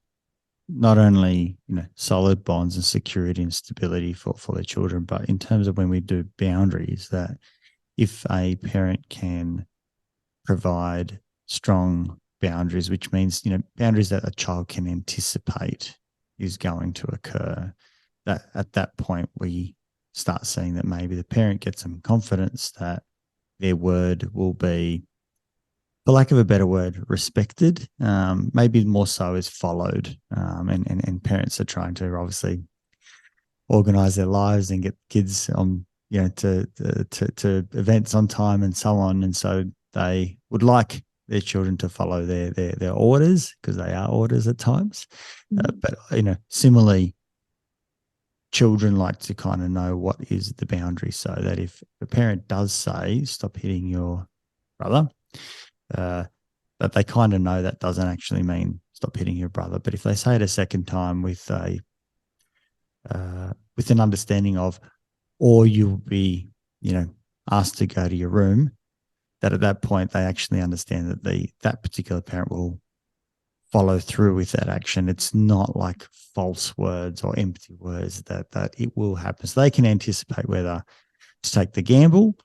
not only, solid bonds and security and stability for their children, but in terms of when we do boundaries, that if a parent can provide strong boundaries, which means, boundaries that a child can anticipate is going to occur, that at that point we start seeing that maybe the parent gets some confidence that their word will be, for lack of a better word, respected, maybe more so is followed. And parents are trying to obviously organize their lives and get kids on, to events on time and so on. And so they would like their children to follow their orders, because they are orders at times. But, similarly, children like to kind of know what is the boundary, so that if the parent does say, stop hitting your brother, that they kind of know that doesn't actually mean stop hitting your brother. But if they say it a second time with an understanding of, or you'll be, asked to go to your room, that at that point they actually understand that that particular parent will follow through with that action. It's not like false words or empty words, that it will happen. So they can anticipate whether to take the gamble,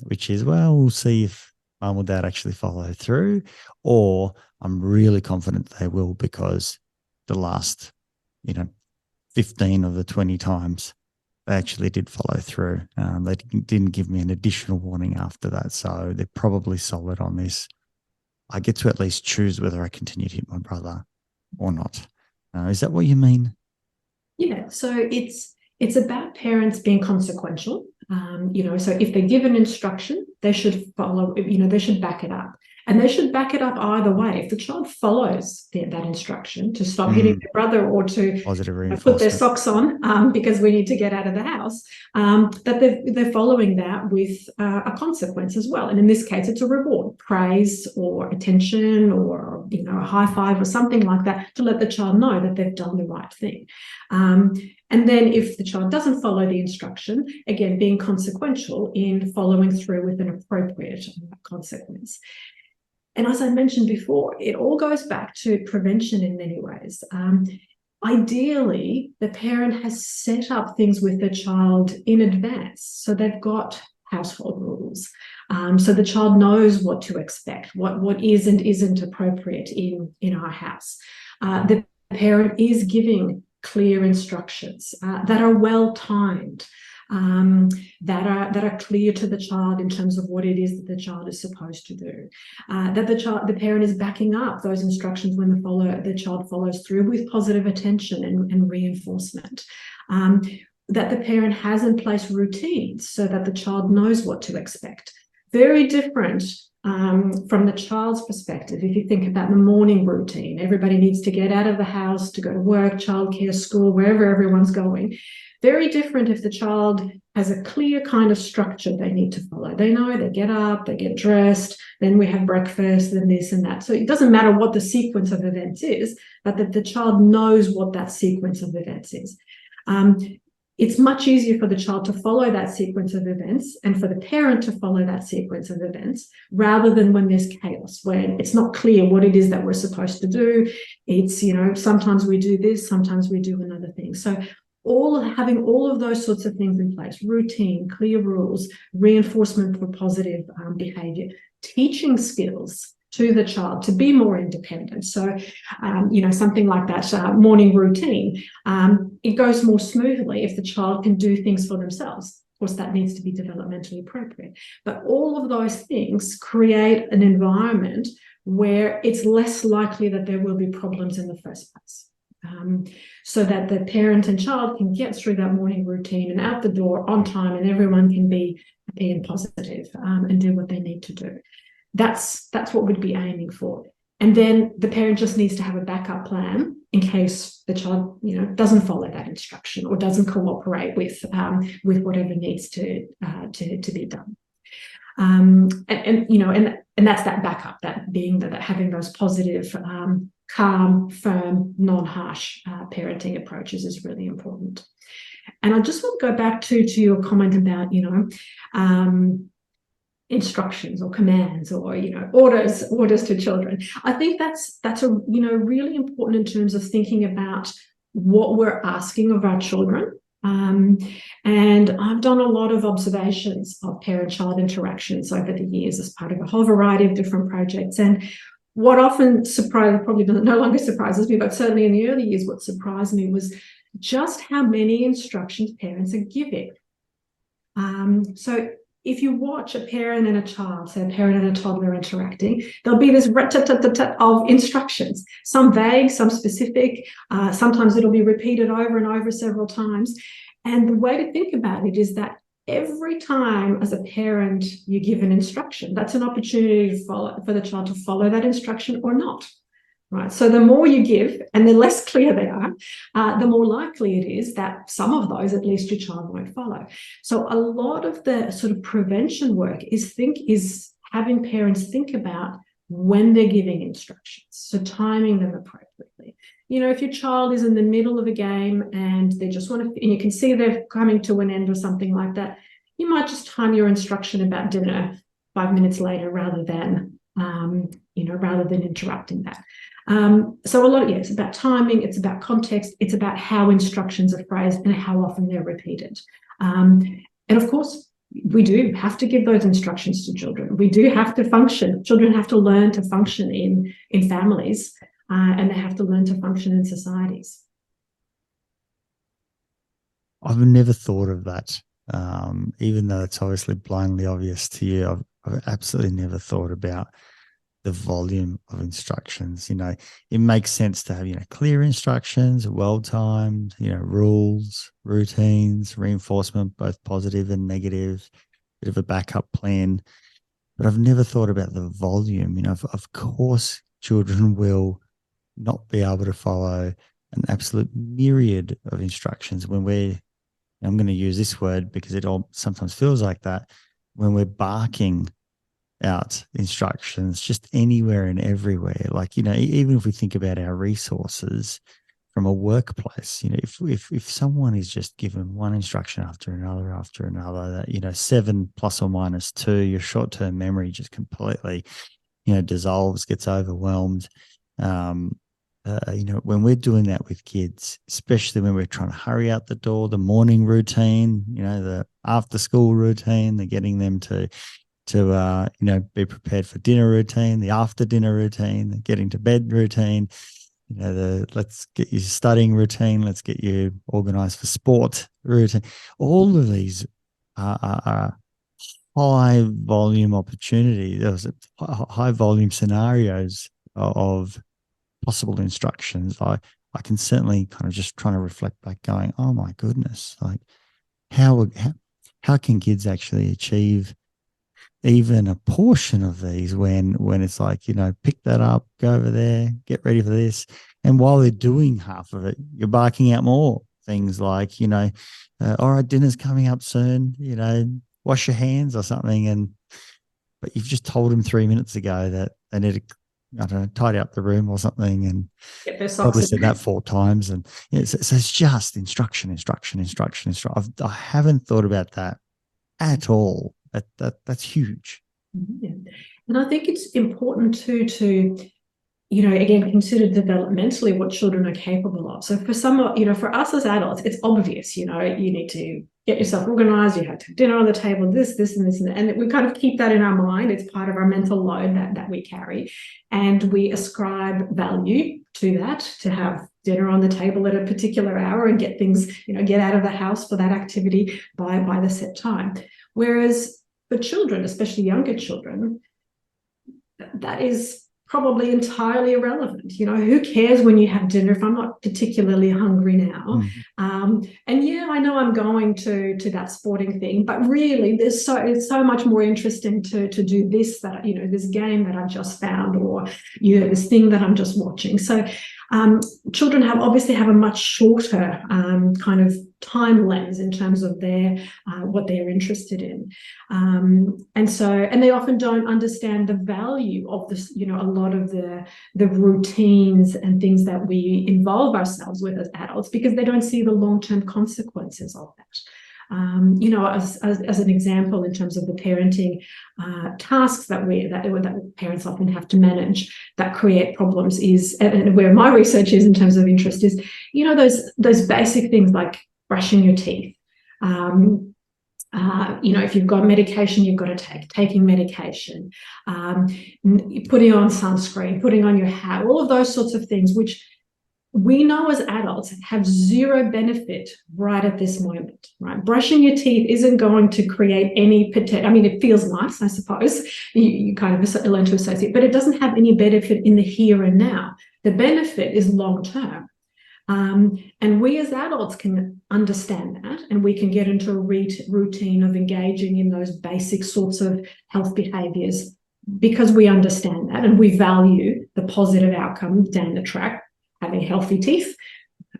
which is, well, we'll see if mum or dad actually follow through, or I'm really confident they will, because the last, 15 of the 20 times they actually did follow through. They didn't give me an additional warning after that. So they're probably solid on this. I get to at least choose whether I continue to hit my brother or not. Is that what you mean? Yeah, so it's about parents being consequential. So if they give an instruction, they should follow, they should back it up. And they should back it up either way. If the child follows that instruction to stop hitting their brother, or to put their socks on because we need to get out of the house, that they're following that with a consequence as well. And in this case, it's a reward, praise or attention, or a high five or something like that, to let the child know that they've done the right thing. And then if the child doesn't follow the instruction, again, being consequential in following through with an appropriate consequence. And as I mentioned before, it all goes back to prevention in many ways. Ideally, the parent has set up things with the child in advance. So they've got household rules. So the child knows what to expect, what is and isn't appropriate in our house. The parent is giving clear instructions that are well timed, that are clear to the child in terms of what it is that the child is supposed to do. That the parent is backing up those instructions when the child follows through with positive attention and reinforcement. That the parent has in place routines so that the child knows what to expect. Very different from the child's perspective. If you think about the morning routine, everybody needs to get out of the house to go to work, childcare, school, wherever everyone's going. Very different if the child has a clear kind of structure they need to follow. They know they get up, they get dressed, then we have breakfast, then this and that. So it doesn't matter what the sequence of events is, but that the child knows what that sequence of events is. It's much easier for the child to follow that sequence of events and for the parent to follow that sequence of events rather than when there's chaos, when it's not clear what it is that we're supposed to do. It's, sometimes we do this, sometimes we do another thing. So having all of those sorts of things in place, routine, clear rules, reinforcement for positive behavior, teaching skills to the child to be more independent. So, something like that morning routine, it goes more smoothly if the child can do things for themselves. Of course, that needs to be developmentally appropriate. But all of those things create an environment where it's less likely that there will be problems in the first place. So that the parent and child can get through that morning routine and out the door on time, and everyone can be happy and positive and do what they need to do. That's what we'd be aiming for. And then the parent just needs to have a backup plan in case the child, doesn't follow that instruction or doesn't cooperate with whatever needs to be done. And that's that backup, that being that having those positive, calm, firm, non-harsh parenting approaches is really important. And I just want to go back to your comment about, instructions or commands or orders to children. I think that's a really important in terms of thinking about what we're asking of our children. And I've done a lot of observations of parent-child interactions over the years as part of a whole variety of different projects. And what often probably no longer surprises me, but certainly in the early years, what surprised me was just how many instructions parents are giving. So if you watch a parent and a child, say a parent and a toddler interacting, there'll be this rat-tat-tat-tat of instructions, some vague, some specific. Sometimes it'll be repeated over and over several times. And the way to think about it is that every time as a parent you give an instruction, that's an opportunity for the child to follow that instruction or not. Right. So the more you give and the less clear they are, the more likely it is that some of those, at least your child won't follow. So a lot of the sort of prevention work is having parents think about when they're giving instructions, so timing them appropriately. If your child is in the middle of a game and they just want to, and you can see they're coming to an end or something like that, you might just time your instruction about dinner 5 minutes later rather than interrupting that. So it's about timing, it's about context, it's about how instructions are phrased and how often they're repeated. And of course, we do have to give those instructions to children. We do have to function. Children have to learn to function in families, and they have to learn to function in societies. I've never thought of that, even though it's obviously blindly obvious to you. I've absolutely never thought about the volume of instructions. It makes sense to have, clear instructions, well-timed, rules, routines, reinforcement, both positive and negative, bit of a backup plan. But I've never thought about the volume. Of course, children will not be able to follow an absolute myriad of instructions when I'm going to use this word because it all sometimes feels like that, when we're barking out instructions just anywhere and everywhere. Even if we think about our resources from a workplace, if someone is just given one instruction after another, that 7 ± 2, your short-term memory just completely dissolves, gets overwhelmed. When we're doing that with kids, especially when we're trying to hurry out the door, the morning routine, the after school routine, they're getting them to be prepared for dinner routine, the after dinner routine, the getting to bed routine, the let's get you studying routine, let's get you organized for sport routine. All of these are high volume opportunities, high volume scenarios of possible instructions. I can certainly kind of just trying to reflect back going, oh my goodness, like how can kids actually achieve even a portion of these when it's like, pick that up, go over there, get ready for this. And while they're doing half of it, you're barking out more things like, all right, dinner's coming up soon, wash your hands or something. But you've just told them 3 minutes ago that they need to, I don't know, tidy up the room or something, and Get their socks probably in. said that 4 times. And so it's just instruction. I haven't thought about that at all. That's huge. Yeah. And I think it's important too to, again, consider developmentally what children are capable of. So for some, for us as adults, it's obvious, you need to get yourself organized, you have to have dinner on the table, this, and this, and we kind of keep that in our mind. It's part of our mental load that we carry. And we ascribe value to that, to have dinner on the table at a particular hour and get things, get out of the house for that activity by the set time. Whereas for children, especially younger children, that is probably entirely irrelevant. Who cares when you have dinner if I'm not particularly hungry now? And yeah, I know I'm going to that sporting thing, but really it's so much more interesting to do this, that, this game that I've just found, or, this thing that I'm just watching. So children obviously have a much shorter kind of time lens in terms of their what they're interested in, and they often don't understand the value of this, a lot of the routines and things that we involve ourselves with as adults, because they don't see the long-term consequences of that. As an example, in terms of the parenting tasks that parents often have to manage that create problems, is, and where my research is in terms of interest, is, those basic things like brushing your teeth. If you've got medication, you've got to taking medication, putting on sunscreen, putting on your hat, all of those sorts of things, which we know as adults have zero benefit right at this moment, right? Brushing your teeth isn't going to create any potential. I mean, it feels nice, I suppose. You kind of learn to associate, but it doesn't have any benefit in the here and now. The benefit is long term. And we as adults can understand that, and we can get into a routine of engaging in those basic sorts of health behaviours because we understand that and we value the positive outcome down the track, having healthy teeth,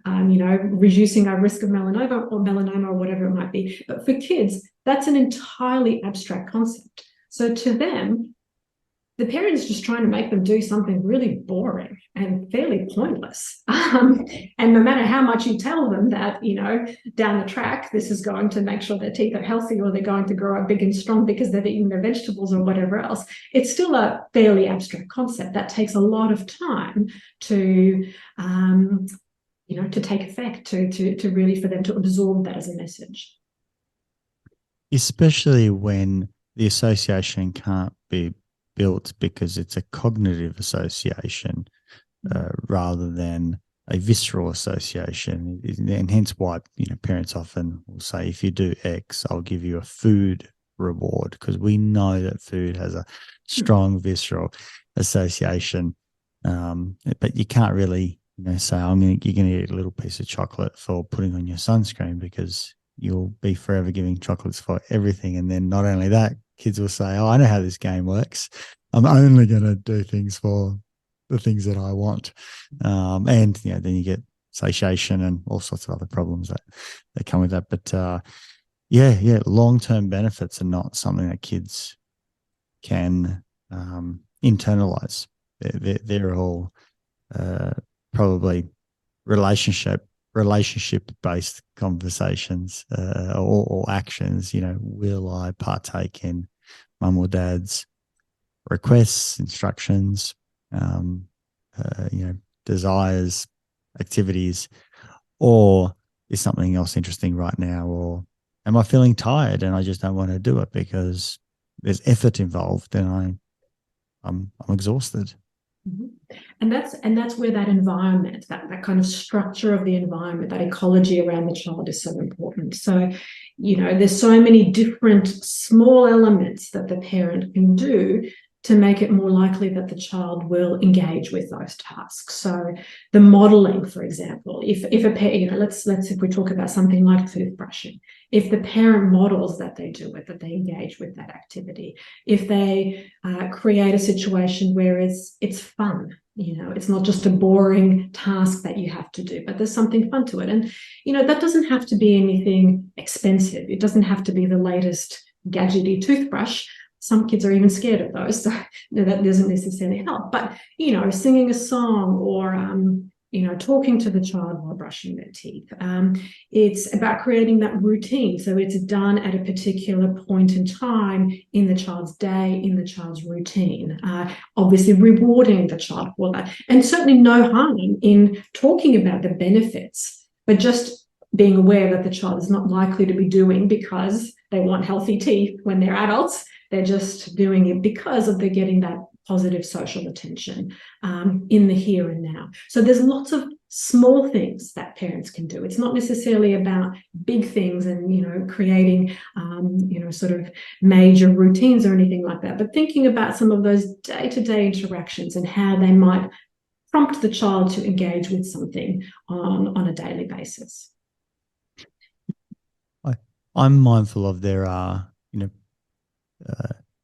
reducing our risk of melanoma or whatever it might be. But for kids, that's an entirely abstract concept. So to them, the parent's just trying to make them do something really boring and fairly pointless. And no matter how much you tell them that, down the track, this is going to make sure their teeth are healthy, or they're going to grow up big and strong because they're eating their vegetables or whatever else, it's still a fairly abstract concept that takes a lot of time to take effect, to really, for them to absorb that as a message. Especially when the association can't be built because it's a cognitive association rather than a visceral association, and hence why parents often will say, if you do X, I'll give you a food reward, because we know that food has a strong visceral association. But you can't really say, you're going to eat a little piece of chocolate for putting on your sunscreen, because you'll be forever giving chocolates for everything. And then not only that, kids will say, oh, I know how this game works. I'm only going to do things for the things that I want. And, then you get satiation and all sorts of other problems that come with that. But, long-term benefits are not something that kids can internalize. They're all probably relationship-based conversations or actions. Will I partake in mum or dad's requests, instructions, desires, activities, or is something else interesting right now, or am I feeling tired and I just don't want to do it because there's effort involved and I'm exhausted. Mm-hmm. And that's where that environment, that kind of structure of the environment, that ecology around the child is so important. So, there's so many different small elements that the parent can do to make it more likely that the child will engage with those tasks. So the modeling, for example, if a parent, let's if we talk about something like toothbrushing, if the parent models that they do it, that they engage with that activity, if they create a situation where it's fun, it's not just a boring task that you have to do, but there's something fun to it. And, that doesn't have to be anything expensive. It doesn't have to be the latest gadgety toothbrush. Some kids are even scared of those, so that doesn't necessarily help. But, singing a song or, talking to the child while brushing their teeth. It's about creating that routine. So it's done at a particular point in time in the child's day, in the child's routine. Obviously rewarding the child for that. And certainly no harm in talking about the benefits, but just being aware that the child is not likely to be doing because they want healthy teeth when they're adults. They're just doing it because they're getting that positive social attention in the here and now. So there's lots of small things that parents can do. It's not necessarily about big things and, creating, sort of major routines or anything like that, but thinking about some of those day-to-day interactions and how they might prompt the child to engage with something on a daily basis. I'm mindful of there are,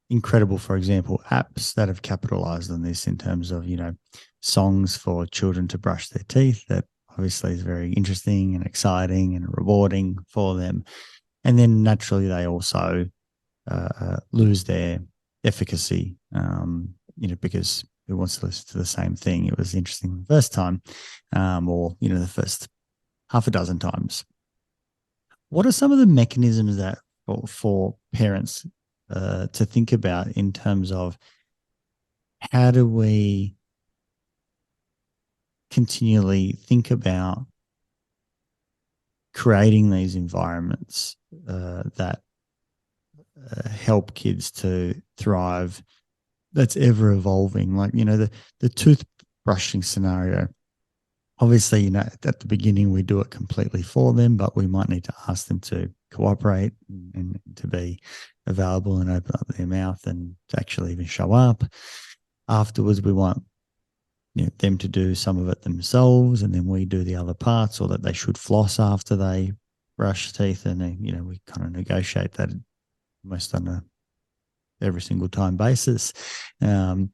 incredible, for example, apps that have capitalized on this in terms of, songs for children to brush their teeth. That obviously is very interesting and exciting and rewarding for them. And then naturally they also lose their efficacy, because who wants to listen to the same thing? It was interesting the first time or, the first half a dozen times. What are some of the mechanisms that for parents to think about in terms of how do we continually think about creating these environments that help kids to thrive, that's ever evolving? Like, the toothbrushing scenario, obviously, at the beginning we do it completely for them, but we might need to ask them to cooperate and to be available and open up their mouth and to actually even show up. Afterwards, we want them to do some of it themselves, and then we do the other parts, or that they should floss after they brush teeth, and then, we kind of negotiate that almost on a every single time basis, to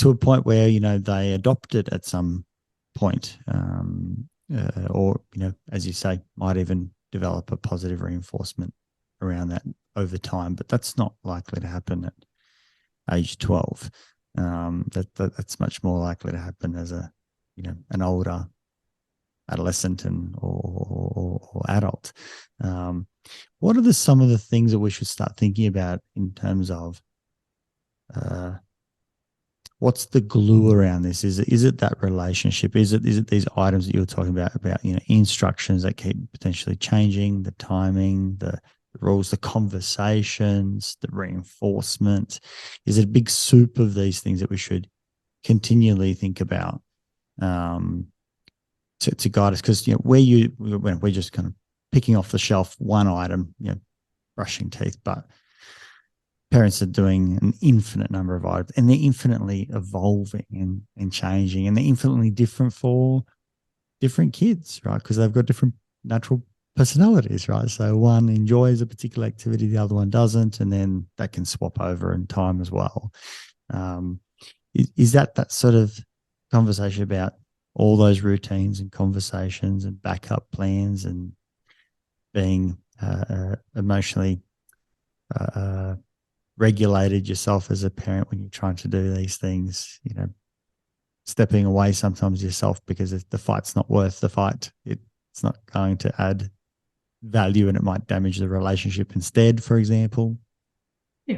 a point where they adopt it at some point, or as you say, might even develop a positive reinforcement around that over time. But that's not likely to happen at age 12. That's much more likely to happen as an older adolescent or adult. What are some of the things that we should start thinking about in terms of what's the glue around this? Is it that relationship? Is it these items that you were talking about instructions that keep potentially changing, the timing, the rules, the conversations, the reinforcement? Is it a big soup of these things that we should continually think about to guide us? Because we're just kind of picking off the shelf one item, brushing teeth, but parents are doing an infinite number of items, and they're infinitely evolving and changing, and they're infinitely different for different kids, right? Because they've got different natural personalities, right? So one enjoys a particular activity, the other one doesn't, and then that can swap over in time as well. Is that sort of conversation about all those routines and conversations and backup plans and being emotionally regulated yourself as a parent when you're trying to do these things, stepping away sometimes yourself because if the fight's not worth the fight, it's not going to add value and it might damage the relationship instead, for example? Yeah.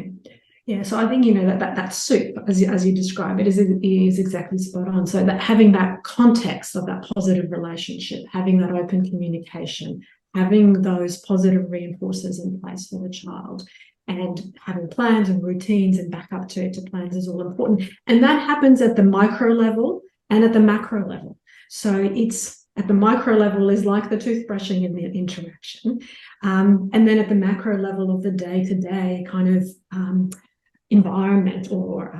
Yeah, so I think, that soup, as you describe it, is exactly spot on. So that having that context of that positive relationship, having that open communication, having those positive reinforcers in place for the child, and having plans and routines and backup to plans is all important. And that happens at the micro level and at the macro level. So it's at the micro level is like the toothbrushing and the interaction. And then at the macro level of the day-to-day kind of environment or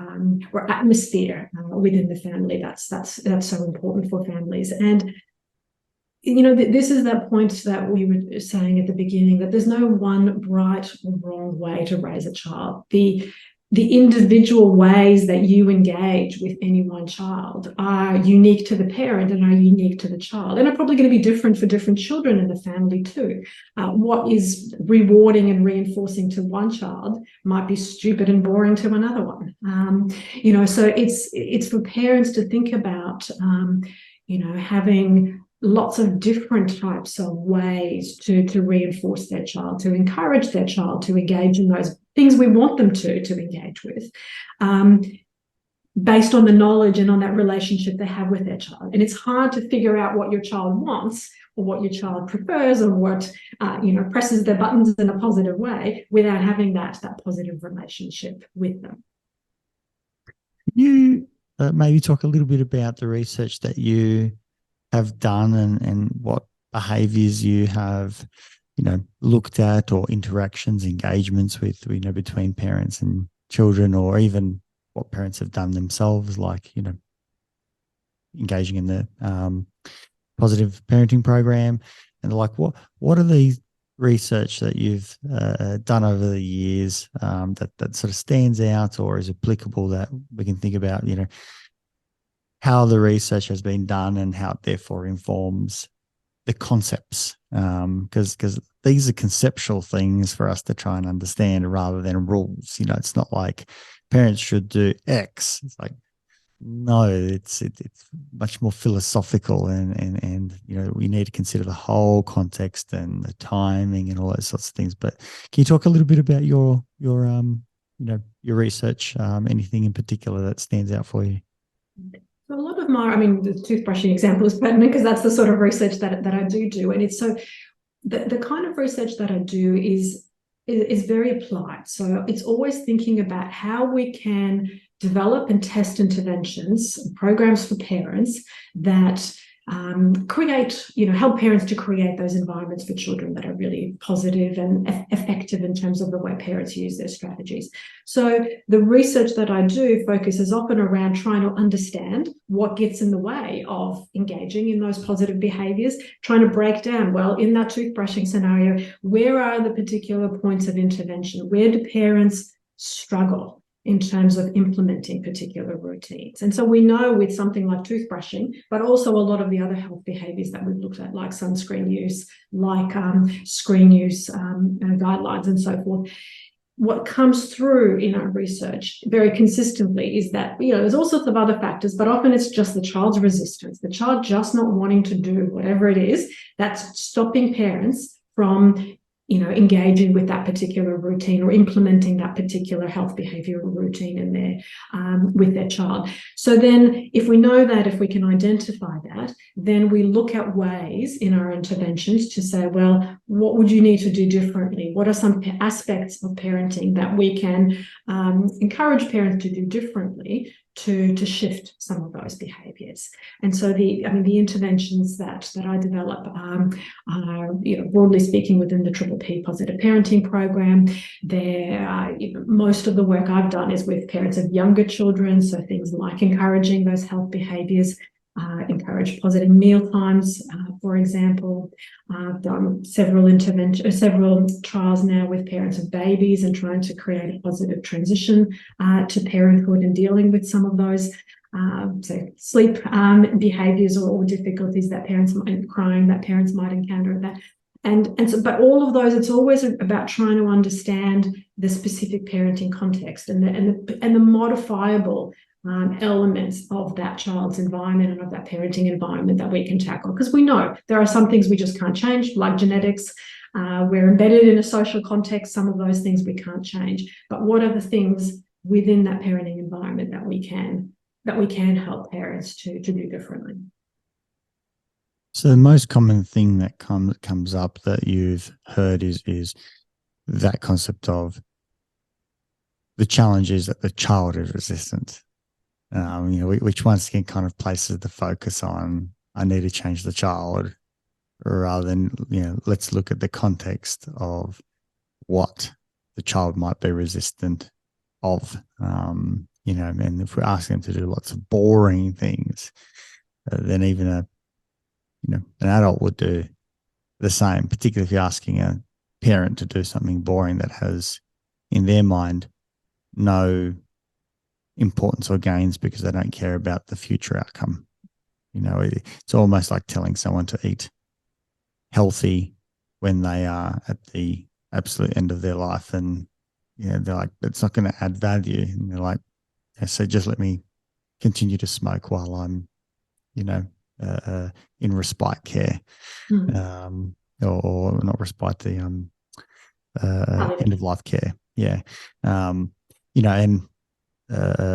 atmosphere within the family, that's so important for families. And this is that point that we were saying at the beginning, that there's no one right or wrong way to raise a child. The individual ways that you engage with any one child are unique to the parent and are unique to the child, and are probably going to be different for different children in the family too. What is rewarding and reinforcing to one child might be stupid and boring to another one. So it's for parents to think about, having lots of different types of ways to reinforce their child, to encourage their child to engage in those things we want them to engage with, based on the knowledge and on that relationship they have with their child. And it's hard to figure out what your child wants or what your child prefers or what presses their buttons in a positive way without having that positive relationship with them. Can you maybe talk a little bit about the research that you have done and what behaviors you have looked at, or interactions, engagements with between parents and children, or even what parents have done themselves, like engaging in the positive parenting program, and like what are the research that you've done over the years that sort of stands out or is applicable, that we can think about how the research has been done and how it therefore informs the concepts, because these are conceptual things for us to try and understand rather than rules. It's not like parents should do X. It's like, no, it's much more philosophical, and we need to consider the whole context and the timing and all those sorts of things. But can you talk a little bit about your research? Anything in particular that stands out for you? So a lot of the toothbrushing example is pertinent because that's the sort of research that I do. And it's so the kind of research that I do is very applied. So it's always thinking about how we can develop and test interventions, programs for parents that help parents to create those environments for children that are really positive and effective in terms of the way parents use their strategies. So the research that I do focuses often around trying to understand what gets in the way of engaging in those positive behaviors, trying to break down, well, in that toothbrushing scenario, where are the particular points of intervention? Where do parents struggle in terms of implementing particular routines? And so we know with something like toothbrushing, but also a lot of the other health behaviors that we've looked at, like sunscreen use, like screen use guidelines and so forth, what comes through in our research very consistently is that, there's all sorts of other factors, but often it's just the child's resistance, the child just not wanting to do whatever it is that's stopping parents from engaging with that particular routine or implementing that particular health behavioural routine in with their child. So then if we know that, if we can identify that, then we look at ways in our interventions to say, well, what would you need to do differently? What are some aspects of parenting that we can encourage parents to do differently to shift some of those behaviours? And so the interventions that I develop are, broadly speaking, within the P positive parenting program. Most of the work I've done is with parents of younger children, so things like encouraging those health behaviours, encourage positive meal times, for example. I've done several trials now with parents of babies and trying to create a positive transition to parenthood and dealing with some of those sleep behaviours or difficulties that parents might encounter. But all of those, it's always about trying to understand the specific parenting context and the modifiable elements of that child's environment and of that parenting environment that we can tackle. Because we know there are some things we just can't change, like genetics. We're embedded in a social context. Some of those things we can't change. But what are the things within that parenting environment that we can help parents to do differently? So the most common thing that comes up that you've heard is that concept of the challenge is that the child is resistant. Which once again kind of places the focus on, I need to change the child, rather than, let's look at the context of what the child might be resistant of. And if we ask them to do lots of boring things, then even an adult would do the same, particularly if you're asking a parent to do something boring that has, in their mind, no importance or gains because they don't care about the future outcome. It's almost like telling someone to eat healthy when they are at the absolute end of their life, and they're like, it's not going to add value, and they're like, so just let me continue to smoke while I'm in respite care, or not respite, the end of life care. And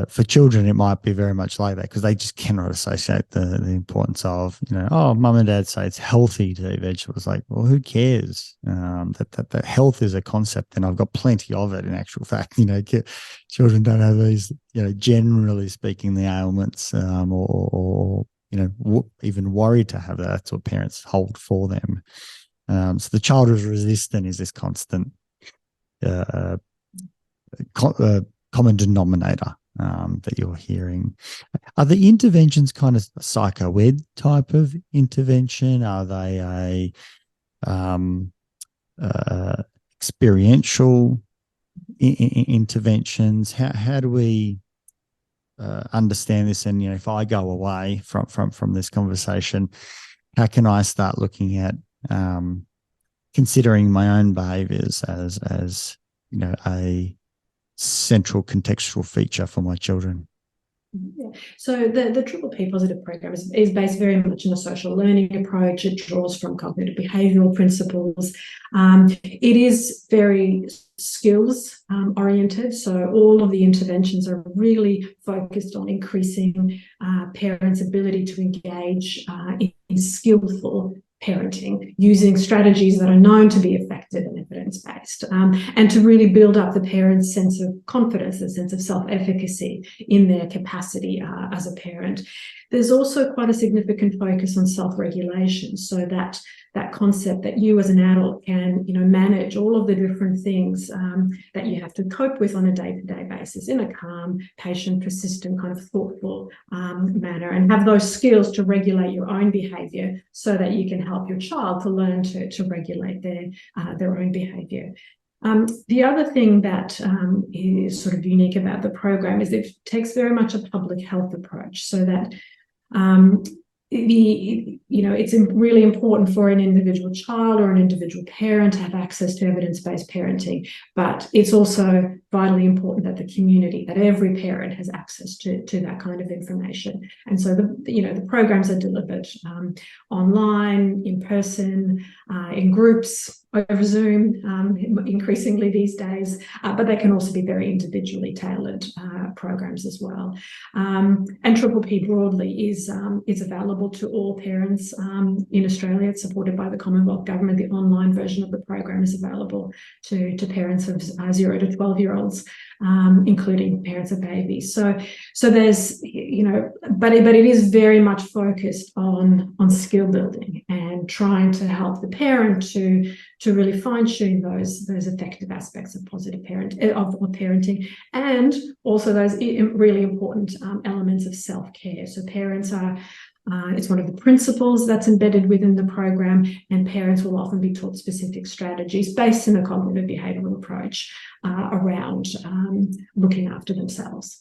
for children, it might be very much like that because they just cannot associate the importance of, mum and dad say it's healthy to eat vegetables. Like, well, who cares? That health is a concept, and I've got plenty of it in actual fact. Children don't have these, generally speaking, the ailments or even worried to have that. That's what parents hold for them. So the child is resistant is this constant common denominator that you're hearing. Are the interventions kind of psycho-ed type of intervention? Are they experiential interventions? How do we understand this? And if I go away from this conversation, how can I start looking at considering my own behaviours as a central contextual feature for my children? Yeah. So the Triple P Positive program is based very much on a social learning approach. It draws from cognitive behavioural principles. It is very skills oriented. So all of the interventions are really focused on increasing parents' ability to engage in skillful parenting using strategies that are known to be effective and evidence-based, and to really build up the parent's sense of confidence, a sense of self-efficacy in their capacity as a parent. There's also quite a significant focus on self-regulation, so that concept that you as an adult can, manage all of the different things that you have to cope with on a day-to-day basis in a calm, patient, persistent, kind of thoughtful manner, and have those skills to regulate your own behaviour so that you can help your child to learn to regulate their own behaviour. The other thing that is sort of unique about the program is it takes very much a public health approach, so that it's really important for an individual child or an individual parent to have access to evidence-based parenting, but it's also vitally important that the community, that every parent has access to that kind of information. And so the programs are delivered online, in person, in groups, over Zoom, increasingly these days, but they can also be very individually tailored programs as well. And Triple P broadly is available to all parents in Australia. It's supported by the Commonwealth Government. The online version of the program is available to parents of 0 to 12-year-olds, including parents of babies. So there's, but it is very much focused on skill building and trying to help the parent to really fine-tune those effective aspects of positive parenting, and also those really important elements of self-care. So parents are it's one of the principles that's embedded within the program, and parents will often be taught specific strategies based in a cognitive behavioural approach around looking after themselves.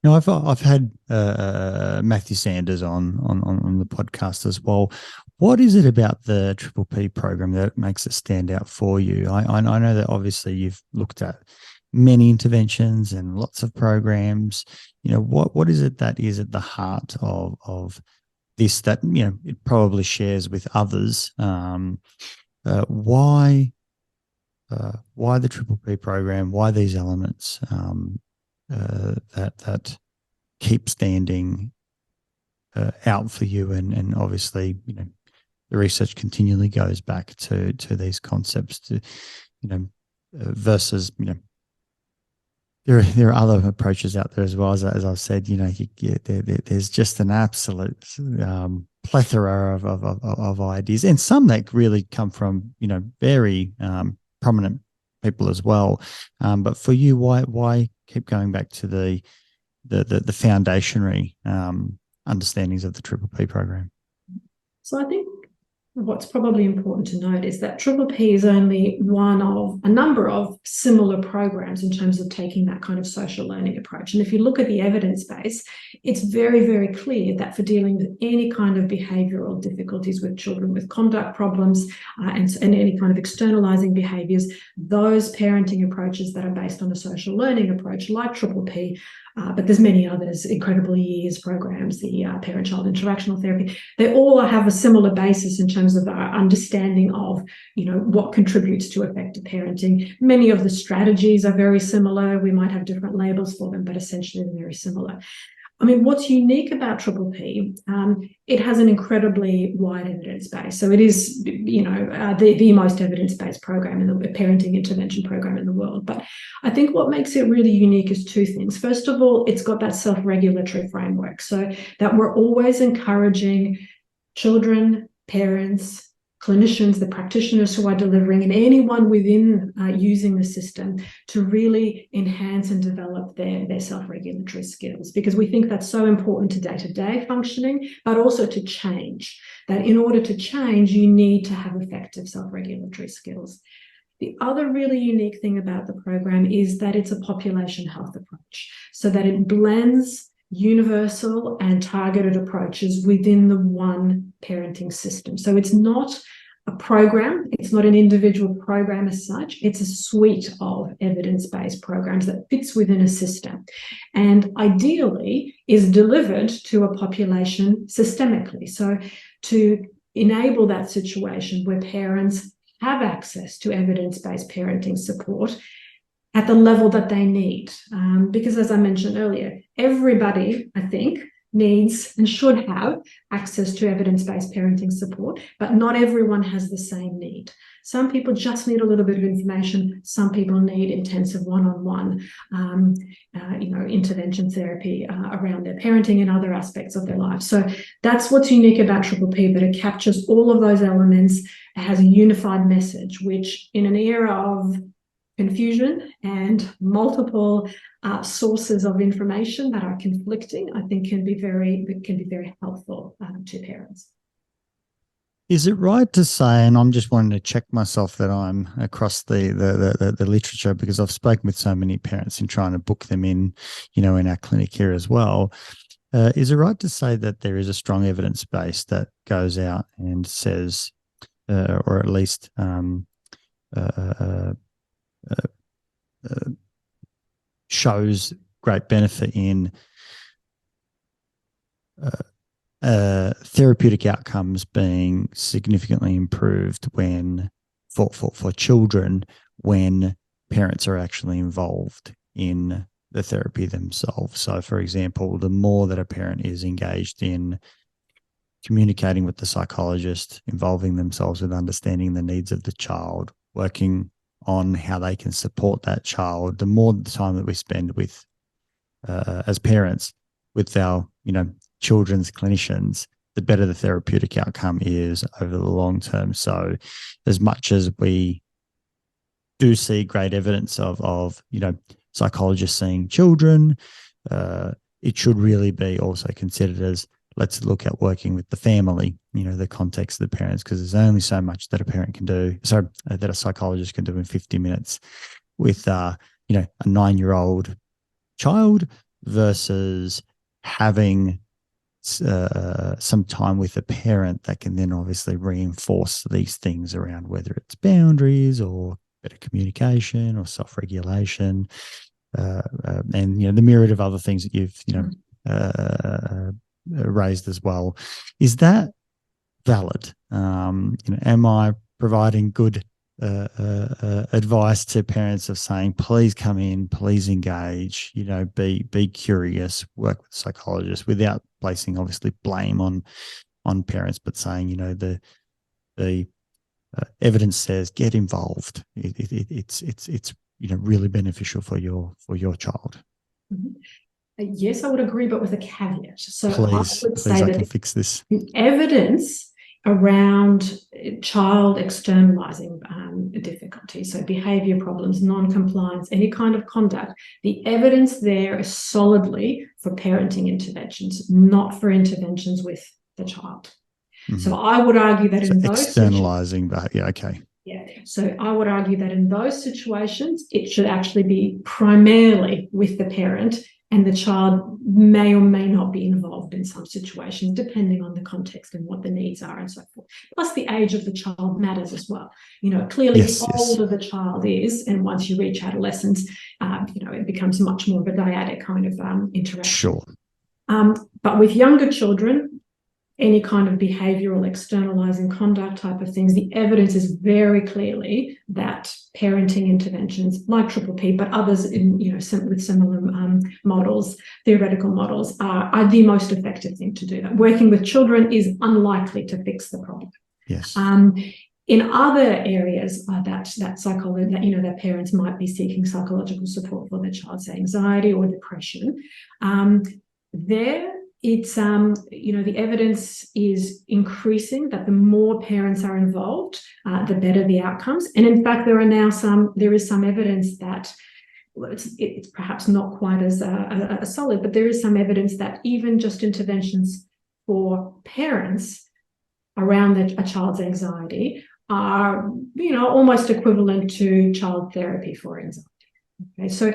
Now, I've had Matthew Sanders on the podcast as well. What is it about the Triple P program that makes it stand out for you? I know that obviously you've looked at many interventions and lots of programs. What is it that is at the heart of this that it probably shares with others? Why the Triple P program? Why these elements that keep standing out for you? And obviously, the research continually goes back to these concepts to, versus, there are other approaches out there as well. As I've said, there's just an absolute plethora of ideas, and some that really come from, very prominent people as well. But for you, why keep going back to the foundationary understandings of the Triple P program? So I think what's probably important to note is that Triple P is only one of a number of similar programs in terms of taking that kind of social learning approach. And if you look at the evidence base, it's very, very clear that for dealing with any kind of behavioural difficulties with children with conduct problems and any kind of externalising behaviours, those parenting approaches that are based on a social learning approach like Triple P, but there's many others, incredible years programs, the parent-child interactional therapy, they all have a similar basis in terms of our understanding of, what contributes to effective parenting. Many of the strategies are very similar. We might have different labels for them, but essentially they're very similar. I mean, what's unique about Triple P, it has an incredibly wide evidence base. So it is, the most evidence-based program in the parenting intervention program in the world. But I think what makes it really unique is two things. First of all, it's got that self-regulatory framework, so that we're always encouraging children, parents, clinicians, the practitioners who are delivering, and anyone within using the system to really enhance and develop their self-regulatory skills, because we think that's so important to day-to-day functioning, but also to change. That in order to change, you need to have effective self-regulatory skills. The other really unique thing about the program is that it's a population health approach, so that it blends universal and targeted approaches within the one parenting system. So it's not a program, it's not an individual program as such, it's a suite of evidence-based programs that fits within a system and ideally is delivered to a population systemically. So to enable that situation where parents have access to evidence-based parenting support at the level that they need. Because as I mentioned earlier, everybody, I think, needs and should have access to evidence-based parenting support, but not everyone has the same need. Some people just need a little bit of information. Some people need intensive one-on-one, intervention therapy around their parenting and other aspects of their life. So that's what's unique about Triple P, that it captures all of those elements. It has a unified message, which in an era of confusion and multiple sources of information that are conflicting, I think can be very helpful to parents. Is it right to say, and I'm just wanting to check myself that I'm across the literature, because I've spoken with so many parents in trying to book them in, in our clinic here as well. Is it right to say that there is a strong evidence base that goes out and says, or at least shows great benefit in therapeutic outcomes being significantly improved when for children when parents are actually involved in the therapy themselves? So, for example, the more that a parent is engaged in communicating with the psychologist, involving themselves with understanding the needs of the child, working on how they can support that child, the more the time that we spend with, as parents, with our, children's clinicians, the better the therapeutic outcome is over the long term. So as much as we do see great evidence of psychologists seeing children, it should really be also considered as, let's look at working with the family, the context of the parents, because there's only so much that a parent can do, that a psychologist can do in 50 minutes with, a 9-year-old child versus having some time with a parent that can then obviously reinforce these things around whether it's boundaries or better communication or self-regulation, and the myriad of other things that you've raised as well. Is that valid? Am I providing good advice to parents of saying, please come in, please engage, be curious, work with psychologists, without placing obviously blame on parents, but saying, the evidence says get involved. It's really beneficial for your child. Mm-hmm. Yes, I would agree, but with a caveat. So please, I would say I that can fix this. The evidence around child externalizing difficulties, so behavior problems, non-compliance, any kind of conduct, the evidence there is solidly for parenting interventions, not for interventions with the child. Mm-hmm. So I would argue that in those externalizing behavior, okay. Yeah. So I would argue that in those situations, it should actually be primarily with the parent, and the child may or may not be involved in some situations, depending on the context and what the needs are and so forth. Plus, the age of the child matters as well. Clearly, the older the child is, and once you reach adolescence, it becomes much more of a dyadic kind of interaction. Sure. But with younger children, any kind of behavioural externalizing conduct type of things, the evidence is very clearly that parenting interventions like Triple P, but others in with similar models, theoretical models, are the most effective thing to do. That working with children is unlikely to fix the problem. Yes. In other areas that psychology, that parents might be seeking psychological support for their child's anxiety or depression, it's the evidence is increasing that the more parents are involved, the better the outcomes. And in fact, there is some evidence that, well, it's perhaps not quite as solid, but there is some evidence that even just interventions for parents around a child's anxiety are almost equivalent to child therapy for anxiety. Okay, so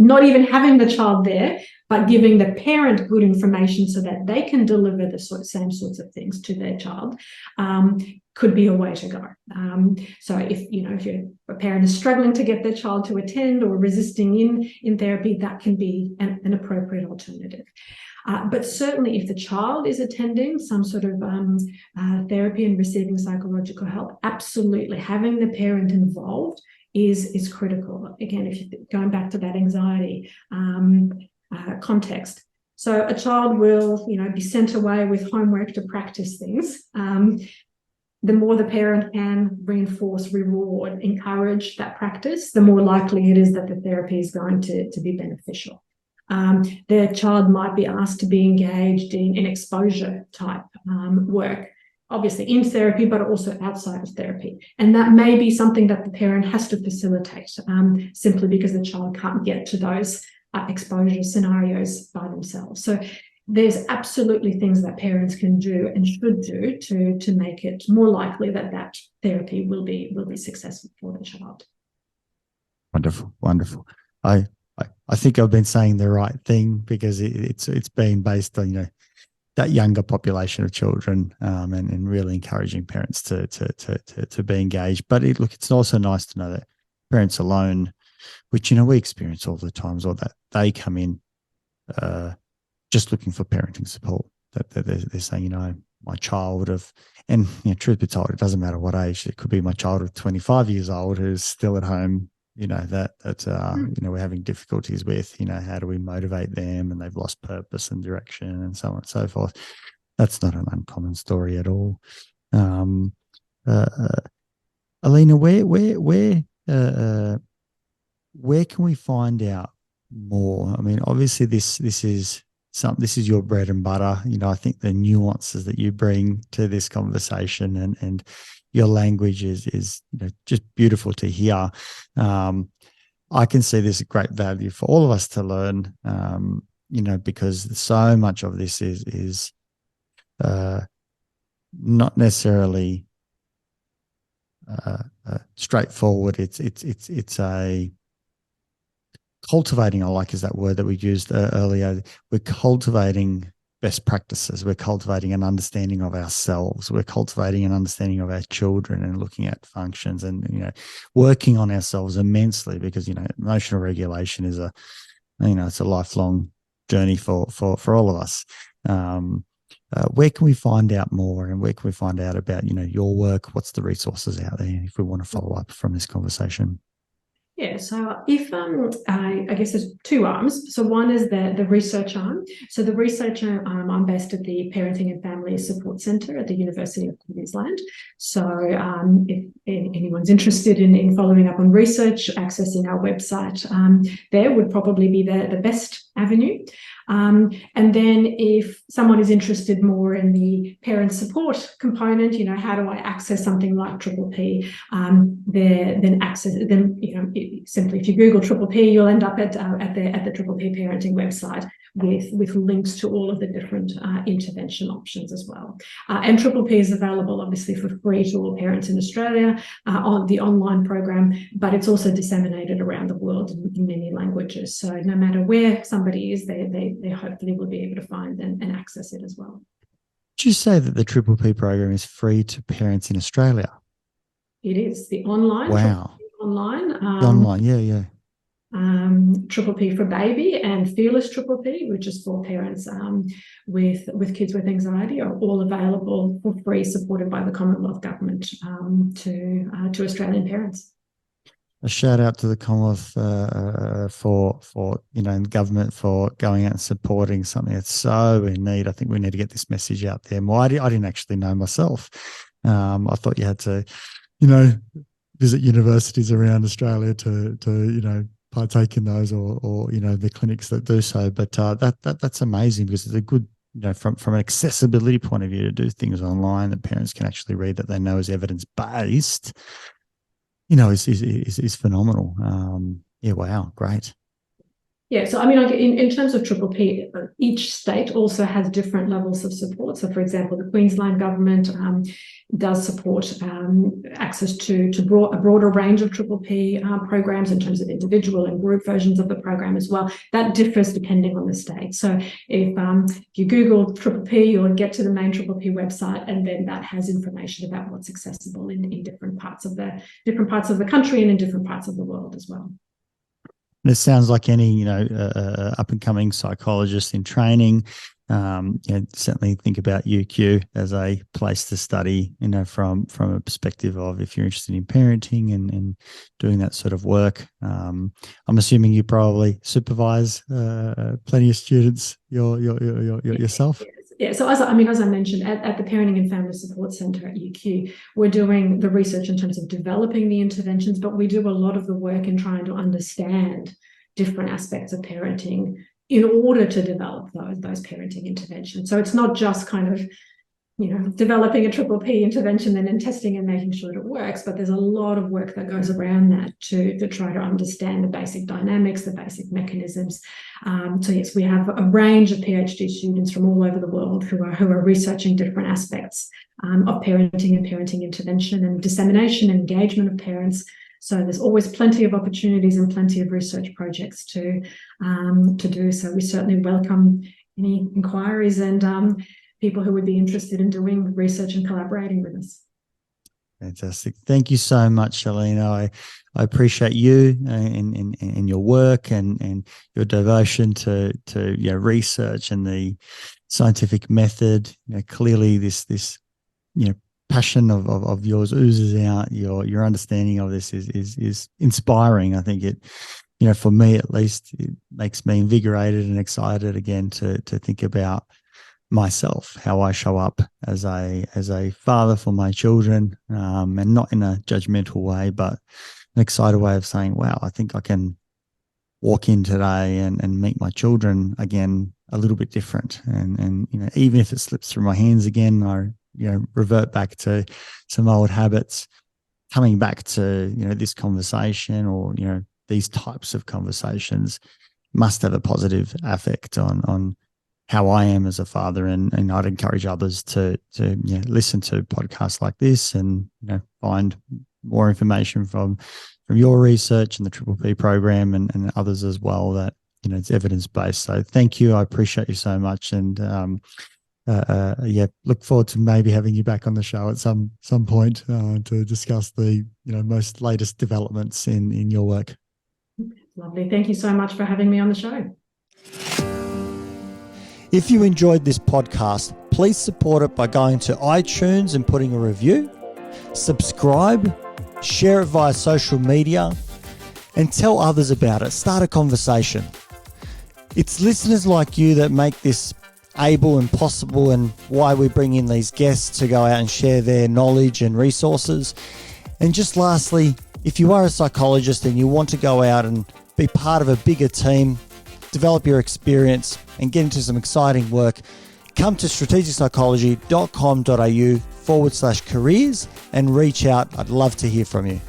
not even having the child there, but giving the parent good information so that they can deliver the same sorts of things to their child could be a way to go. So if a parent is struggling to get their child to attend or resisting in therapy, that can be an appropriate alternative. But certainly if the child is attending some sort of therapy and receiving psychological help, absolutely having the parent involved is critical. Again, if you're going back to that anxiety context. So a child will, be sent away with homework to practice things. The more the parent can reinforce, reward, encourage that practice, the more likely it is that the therapy is going to be beneficial. The child might be asked to be engaged in exposure type work, obviously in therapy, but also outside of therapy. And that may be something that the parent has to facilitate simply because the child can't get to those exposure scenarios by themselves. So there's absolutely things that parents can do and should do to make it more likely that therapy will be successful for the child. Wonderful. I think I've been saying the right thing because it's been based on that younger population of children and really encouraging parents to be engaged. But it's also nice to know that parents alone, which we experience all the times, or that they come in just looking for parenting support. That they're saying, my child and truth be told, it doesn't matter what age. It could be my child of 25 years old who's still at home. We're having difficulties with. How do we motivate them? And they've lost purpose and direction, and so on and so forth. That's not an uncommon story at all. Alina, where can we find out more? I mean, obviously this is your bread and butter. I think the nuances that you bring to this conversation and your language is just beautiful to hear. I can see there's a great value for all of us to learn, because so much of this is not necessarily straightforward. It's a cultivating, I like is that word that we used earlier. We're cultivating best practices. We're cultivating an understanding of ourselves. We're cultivating an understanding of our children and looking at functions and, working on ourselves immensely because, emotional regulation is it's a lifelong journey for all of us. Where can we find out more and where can we find out about, your work? What's the resources out there if we want to follow up from this conversation? Yeah, so if I guess there's two arms. So one is the research arm. So the research arm, I'm based at the Parenting and Family Support Centre at the University of Queensland. So if anyone's interested in following up on research, accessing our website there would probably be the best avenue. And then if someone is interested more in the parent support component, how do I access something like Triple P? Simply if you Google Triple P, you'll end up at the Triple P parenting website with links to all of the different intervention options as well. And Triple P is available obviously for free to all parents in Australia on the online program, but it's also disseminated around the world in many languages. So no matter where somebody is, they hopefully will be able to find and access it as well. Did you say that the Triple P program is free to parents in Australia? It is the online. Wow. Online. Yeah. Triple P for baby and Fearless Triple P, which is for parents with kids with anxiety, are all available for free, supported by the Commonwealth Government to Australian parents. A shout out to the Commonwealth for and government for going out and supporting something that's so in need. I think we need to get this message out there more. I didn't actually know myself. I thought you had to, visit universities around Australia to partake in those or the clinics that do so. But that's amazing because it's a good, from an accessibility point of view, to do things online that parents can actually read that they know is evidence-based, is phenomenal. Wow, great. Yeah, so in terms of Triple P, each state also has different levels of support. So, for example, the Queensland government does support access to a broader range of Triple P programs in terms of individual and group versions of the program as well. That differs depending on the state. So, if you Google Triple P, you'll get to the main Triple P website, and then that has information about what's accessible in different parts of the country and in different parts of the world as well. And it sounds like any, up and coming psychologist in training, certainly think about UQ as a place to study, from a perspective of if you're interested in parenting and doing that sort of work. I'm assuming you probably supervise plenty of students yourself. Yeah, so as I mentioned, at the Parenting and Family Support Centre at UQ, we're doing the research in terms of developing the interventions, but we do a lot of the work in trying to understand different aspects of parenting in order to develop those parenting interventions. So it's not just kind of, developing a Triple P intervention and then testing and making sure that it works, but there's a lot of work that goes around that to try to understand the basic dynamics, the basic mechanisms. So yes, we have a range of PhD students from all over the world who are researching different aspects of parenting and parenting intervention and dissemination and engagement of parents. So there's always plenty of opportunities and plenty of research projects to do. So we certainly welcome any inquiries and people who would be interested in doing research and collaborating with us. Fantastic. Thank you so much, Alina. I appreciate you and your work and your devotion to research and the scientific method. Clearly this passion of yours oozes out. Your understanding of this is inspiring. I think it, for me at least, it makes me invigorated and excited again to think about myself, how I show up as a father for my children, and not in a judgmental way, but an excited way of saying, wow, I think I can walk in today and meet my children again a little bit different. And even if it slips through my hands again, I revert back to some old habits, coming back to, this conversation or, these types of conversations must have a positive effect on how I am as a father. And I'd encourage others to listen to podcasts like this and, find more information from your research and the Triple P program and others as well that it's evidence-based. So thank you. I appreciate you so much. And look forward to maybe having you back on the show at some point to discuss the most latest developments in your work. Lovely. Thank you so much for having me on the show. If you enjoyed this podcast, please support it by going to iTunes and putting a review, subscribe, share it via social media, and tell others about it. Start a conversation. It's listeners like you that make this able and possible, and why we bring in these guests to go out and share their knowledge and resources. And just lastly, if you are a psychologist and you want to go out and be part of a bigger team, develop your experience and get into some exciting work, come to strategicpsychology.com.au/careers and reach out. I'd love to hear from you.